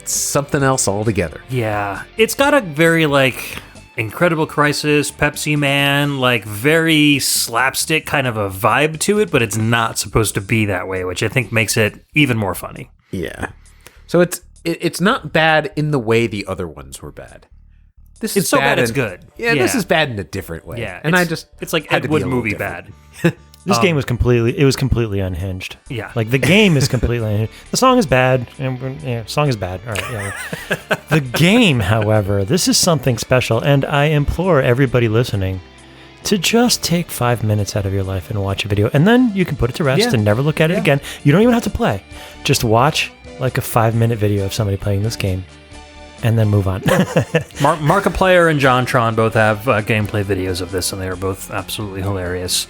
something else altogether. Yeah. It's got a very like Incredible Crisis, Pepsi Man, like very slapstick kind of a vibe to it, but it's not supposed to be that way, which I think makes it even more funny. Yeah. So it's not bad in the way the other ones were bad. This is so bad it's good. Yeah, this is bad in a different way. Yeah. And it's like had to be Ed Wood a little movie different. bad. This game was completely unhinged. Yeah. Like the game is completely unhinged. The song is bad. And song is bad. All right. Yeah. The game, however, this is something special, and I implore everybody listening to just take 5 minutes out of your life and watch a video, and then you can put it to rest and never look at it again. You don't even have to play. Just watch like a 5-minute video of somebody playing this game, and then move on. Markiplier and JonTron both have gameplay videos of this, and they are both absolutely hilarious.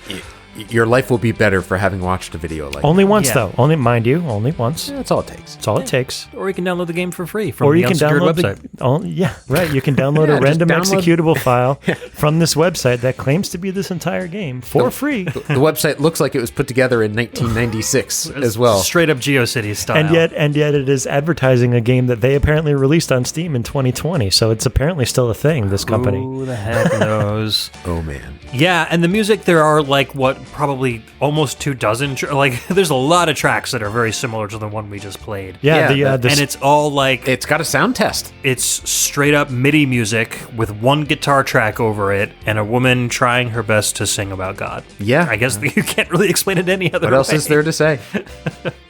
your life will be better for having watched a video like Only once, Yeah. though. Only, mind you, only once. that. That's all it takes. That's all it takes. Or you can download the game for free from Or the you can unsecured download website. yeah, right. You can download Yeah, a just random download- executable file from this website that claims to be this entire game for free. The website looks like it was put together in 1996 as well. Straight up GeoCities style. And yet it is advertising a game that they apparently released on Steam in 2020. So it's apparently still a thing, this company. Who the heck knows? Oh man. Yeah, and the music, there are like, probably almost 24 like, there's a lot of tracks that are very similar to the one we just played. Yeah, Yeah, And it's all like, It's got a sound test. it's straight up MIDI music with one guitar track over it and a woman trying her best to sing about God. Yeah. I guess you can't really explain it any other way. What else is there to say?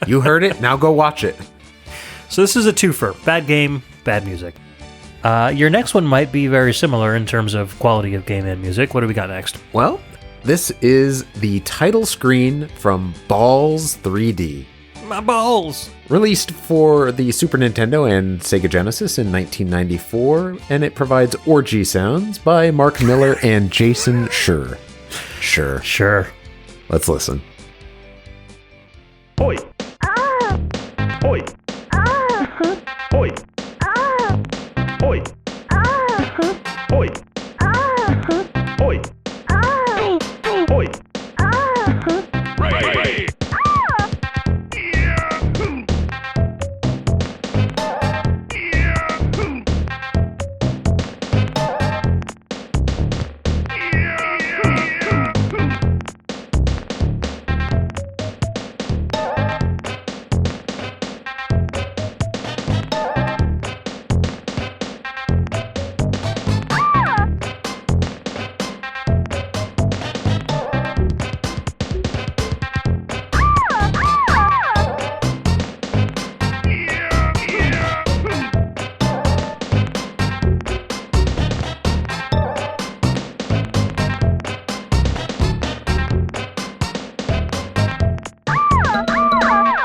You heard it, now go watch it. So this is a twofer. Bad game, bad music. Your next one might be very similar in terms of quality of game and music. What do we got next? Well, this is the title screen from Balls 3D. My balls! Released for the Super Nintendo and Sega Genesis in 1994, and it provides orgy sounds by Mark Miller and Jason Schur. Sure. Let's listen. Oi! Oi! Oi! Oi! Oi! Oi! Oi! Right!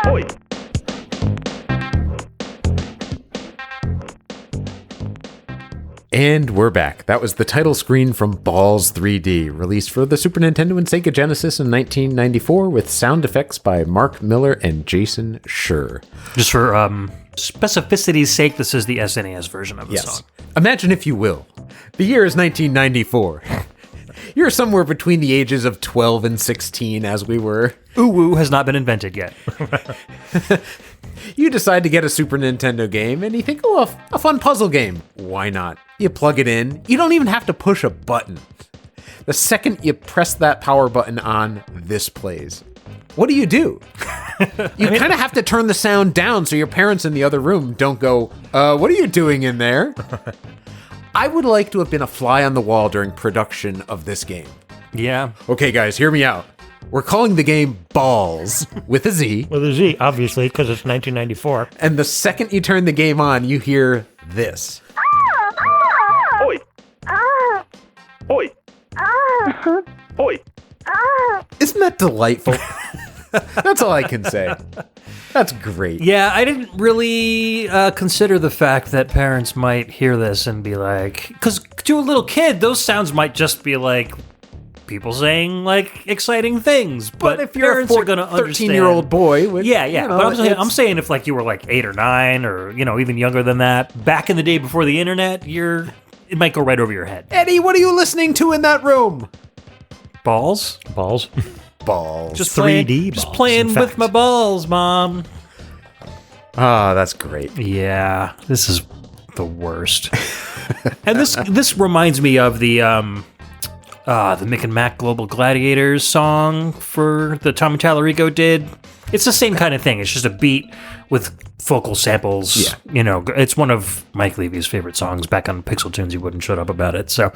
Oi! And we're back. That was the title screen from Balls 3D, released for the Super Nintendo and Sega Genesis in 1994 with sound effects by Mark Miller and Jason Schur. Just for specificity's sake, this is the SNES version of the song. Imagine, if you will, the year is 1994. You're somewhere between the ages of 12 and 16 as we were. Uwu has not been invented yet. You decide to get a Super Nintendo game and you think, oh, a fun puzzle game. Why not? You plug it in. You don't even have to push a button. The second you press that power button on, this plays. What do? You kind of have to turn the sound down so your parents in the other room don't go, what are you doing in there? I would like to have been a fly on the wall during production of this game. Yeah. Okay, guys, hear me out. We're calling the game Balls with a Z. With a Z, obviously, because it's 1994. And the second you turn the game on, you hear this. Oi! Oi! Oi! Isn't that delightful? That's all I can say. That's great. Yeah, I didn't really consider the fact that parents might hear this and be like, because to a little kid, those sounds might just be like people saying like exciting things. But if you're a parents are going to understand. 13-year-old boy, with, Yeah. you know, But I'm saying if like you were like 8 or 9 or even younger than that, back in the day before the internet, it might go right over your head. Eddie, what are you listening to in that room? Balls? Balls. Balls. Just 3D Just balls, playing in with fact. my balls, Mom. Ah, that's great. Yeah, this is the worst. And this reminds me of the Mick and Mac Global Gladiators song for the Tommy Tallarico did. It's the same kind of thing. It's just a beat with vocal samples. Yeah. It's one of Mike Levy's favorite songs. Back on Pixel Tunes, he wouldn't shut up about it. So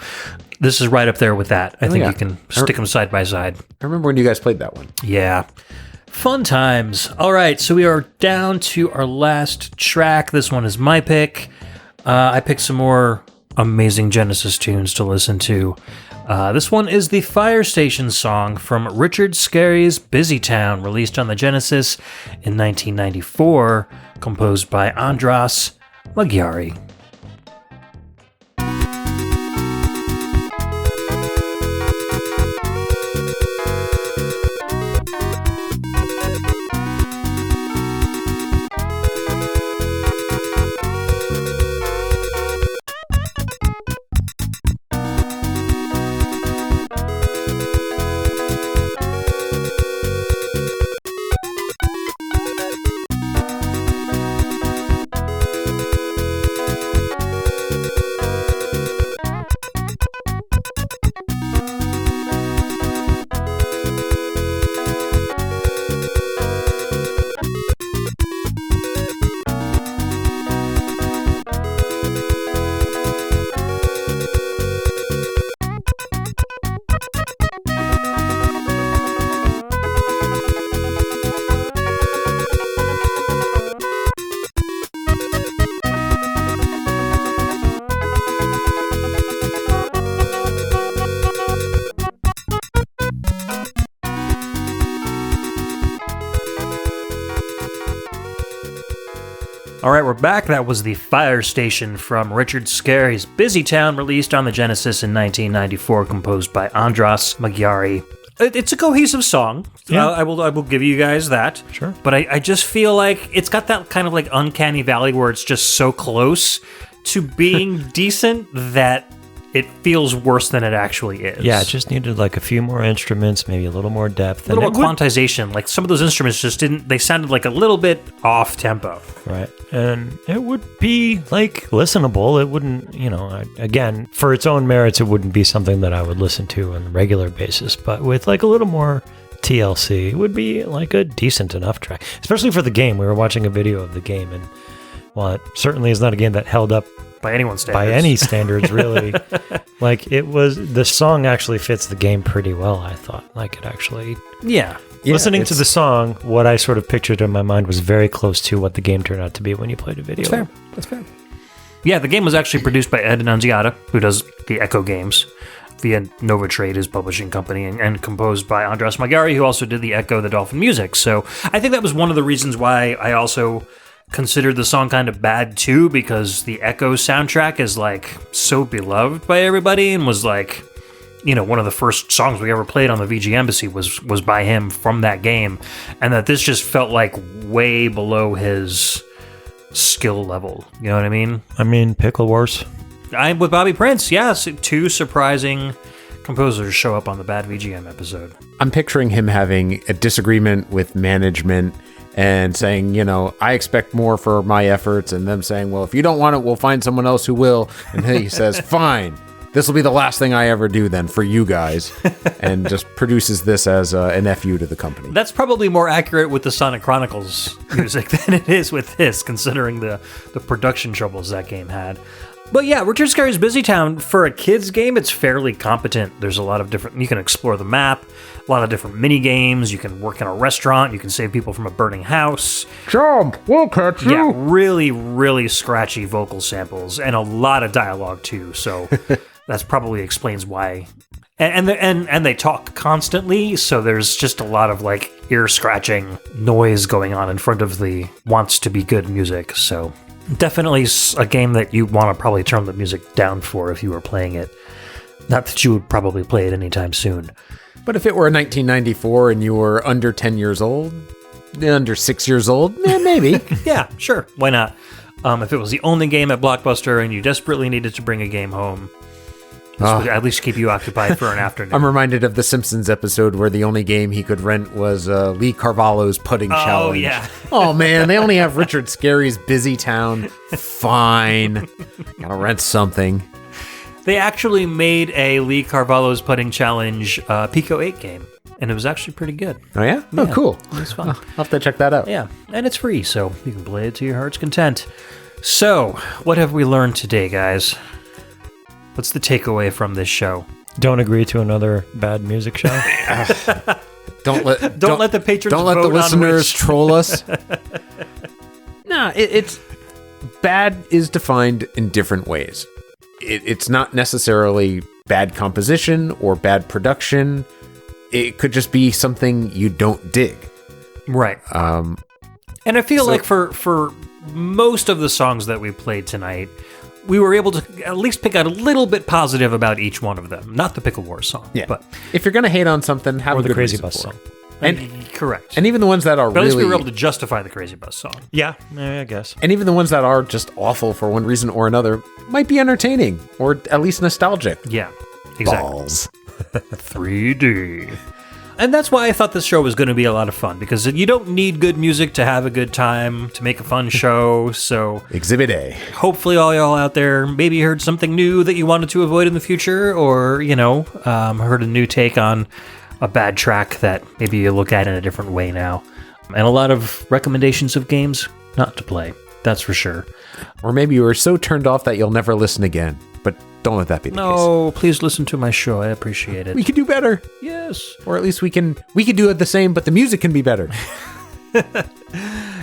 this is right up there with that. I think yeah. you can stick them side by side. I remember when you guys played that one. Yeah. Fun times. All right, so we are down to our last track. This one is my pick. I picked some more amazing Genesis tunes to listen to. This one is the Fire Station song from Richard Scarry's Busy Town, released on the Genesis in 1994, composed by Andras Magyari. All right, we're back. That was the Fire Station from Richard Scarry's Busy Town, released on the Genesis in 1994, composed by Andras Magyari. It's a cohesive song. Yeah. I will give you guys that. Sure. But I just feel like it's got that kind of like uncanny valley where it's just so close to being decent that it feels worse than it actually is. Yeah, it just needed like a few more instruments, maybe a little more depth. A little more quantization. Like some of those instruments just they sounded like a little bit off tempo. Right. And it would be like listenable. It wouldn't, again, for its own merits, it wouldn't be something that I would listen to on a regular basis. But with like a little more TLC, it would be like a decent enough track, especially for the game. We were watching a video of the game, and while it certainly is not a game that held up by anyone's standards. By any standards, really. Like, the song actually fits the game pretty well, I thought. Like, it actually... Yeah. Listening to the song, what I sort of pictured in my mind was very close to what the game turned out to be when you played a video. That's fair. Yeah, the game was actually produced by Ed Annunziata, who does the Echo games via Nova Trade, his publishing company, and composed by Andras Magyari, who also did the Echo, the Dolphin music. So I think that was one of the reasons why I also considered the song kind of bad too, because the Echo soundtrack is like so beloved by everybody and was like, one of the first songs we ever played on the VGMbassy was by him from that game, and that this just felt like way below his skill level. You know what I mean? I mean, Pickle Wars. I'm with Bobby Prince. Yes, 2 surprising composers show up on the Bad VGM episode. I'm picturing him having a disagreement with management and saying, I expect more for my efforts, and them saying, well, if you don't want it, we'll find someone else who will. And he says, fine, this will be the last thing I ever do then for you guys, and just produces this as an FU to the company. That's probably more accurate with the Sonic Chronicles music than it is with this, considering the production troubles that game had. But yeah, Richard Scarry's Busy Town, for a kid's game, it's fairly competent. There's a lot of different... You can explore the map, a lot of different mini-games, you can work in a restaurant, you can save people from a burning house. Jump! We'll catch you! Yeah, really, really scratchy vocal samples, and a lot of dialogue, too, so that's probably explains why... And they talk constantly, so there's just a lot of, like, ear-scratching noise going on in front of the wants-to-be-good music, so... Definitely a game that you want to probably turn the music down for if you were playing it. Not that you would probably play it anytime soon. But if it were 1994 and you were under 10 years old, under 6 years old, maybe. Yeah, sure. Why not? If it was the only game at Blockbuster and you desperately needed to bring a game home, this would at least keep you occupied for an afternoon. I'm reminded of the Simpsons episode where the only game he could rent was Lee Carvalho's putting challenge. Oh, yeah. Oh, man, they only have Richard Scarry's Busy Town. Fine. Gotta rent something. They actually made a Lee Carvalho's putting challenge Pico 8 game, and it was actually pretty good. Oh, yeah? Oh, cool. It was fun. I'll have to check that out. Yeah, and it's free, so you can play it to your heart's content. So, what have we learned today, guys? What's the takeaway from this show? Don't agree to another bad music show. Don't let the patrons don't let vote the on listeners which... troll us. No, it's bad is defined in different ways. It's not necessarily bad composition or bad production. It could just be something you don't dig. Right. And I feel like for most of the songs that we played tonight, we were able to at least pick out a little bit positive about each one of them. Not the Pickle Wars song. Yeah. But if you're going to hate on something, have or a the good Crazy reason Bus for song. it. And correct. And even the ones that are but at least really... we were able to justify the Crazy Bus song. Yeah, I guess. And even the ones that are just awful for one reason or another might be entertaining or at least nostalgic. Yeah, exactly. Balls. 3D. And that's why I thought this show was going to be a lot of fun, because you don't need good music to have a good time, to make a fun show, so... Exhibit A. Hopefully all y'all out there maybe heard something new that you wanted to avoid in the future, or, heard a new take on a bad track that maybe you look at in a different way now. And a lot of recommendations of games not to play, that's for sure. Or maybe you were so turned off that you'll never listen again. But don't let that be the case. No, please listen to my show. I appreciate it. We could do better. Yes. Or at least we could do it the same, but the music can be better.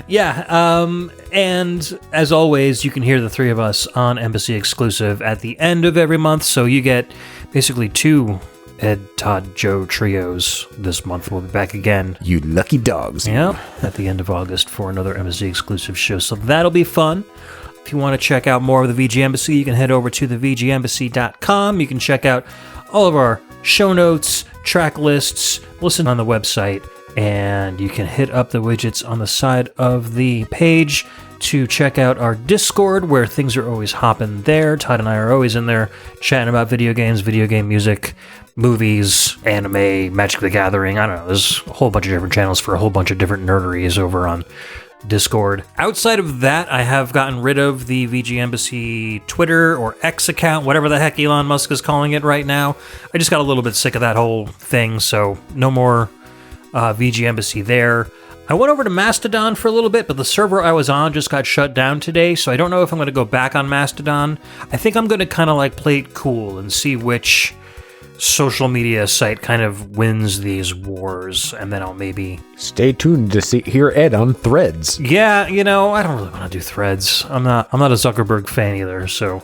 Yeah, and as always, you can hear the three of us on Embassy Exclusive at the end of every month, so you get basically 2 Ed, Todd, Joe trios this month. We'll be back again. You lucky dogs. Yep, at the end of August for another Embassy exclusive show. So that'll be fun. If you want to check out more of the VG Embassy, you can head over to the VGMbassy.com. You can check out all of our show notes, track lists, listen on the website, and you can hit up the widgets on the side of the page to check out our Discord, where things are always hopping there. Todd and I are always in there chatting about video games, video game music, movies, anime, Magic the Gathering. I don't know, there's a whole bunch of different channels for a whole bunch of different nerderies over on Discord. Outside of that, I have gotten rid of the VG Embassy Twitter or X account, whatever the heck Elon Musk is calling it right now. I just got a little bit sick of that whole thing, so no more VG Embassy there. I went over to Mastodon for a little bit, but the server I was on just got shut down today, so I don't know if I'm going to go back on Mastodon. I think I'm going to kind of like play it cool and see which social media site kind of wins these wars, and then I'll maybe Stay tuned to hear Ed on Threads. Yeah, I don't really want to do Threads. I'm not a Zuckerberg fan either, so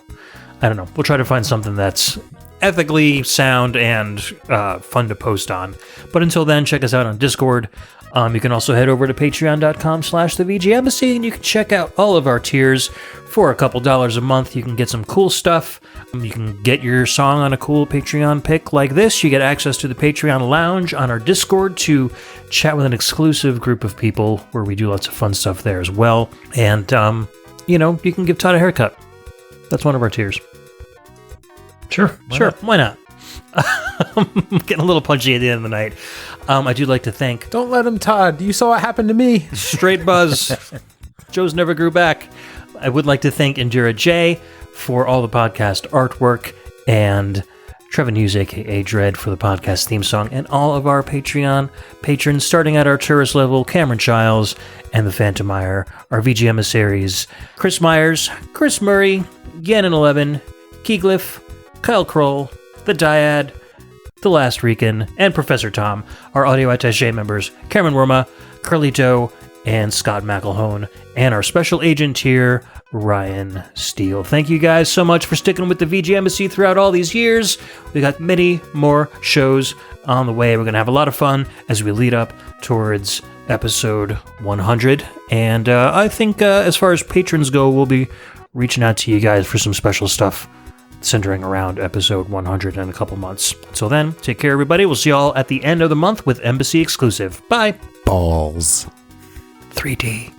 I don't know. We'll try to find something that's ethically sound and fun to post on. But until then, check us out on Discord. You can also head over to patreon.com/thevgembassy, and you can check out all of our tiers for a couple dollars a month. You can get some cool stuff. You can get your song on a cool Patreon pick like this. You get access to the Patreon Lounge on our Discord to chat with an exclusive group of people where we do lots of fun stuff there as well. And, you can give Todd a haircut. That's one of our tiers. Sure. Why not? I'm getting a little punchy at the end of the night. I do like to thank Don't let him, Todd. You saw what happened to me. Straight Buzz. Joe's never grew back. I would like to thank Indira J for all the podcast artwork, and Trevin Hughes, a.k.a. Jredd, for the podcast theme song, and all of our Patreon patrons, starting at our tourist level, Cameron Childs and the Phantom Meyer, our VG emissaries, Chris Myers, Chris Murray, Gannon11, Keyglyph, Kyle Kroll, The Dyad, The Last Recon, and Professor Tom, our audio attaché members, Cameron Worma, Carlito, and Scott McElhone, and our special agent here, Ryan Steele. Thank you guys so much for sticking with the VG Embassy throughout all these years. We got many more shows on the way. We're going to have a lot of fun as we lead up towards episode 100. And I think as far as patrons go, we'll be reaching out to you guys for some special stuff centering around episode 100 in a couple months. Until then, take care, everybody. We'll see y'all at the end of the month with Embassy Exclusive. Bye. Balls. 3D.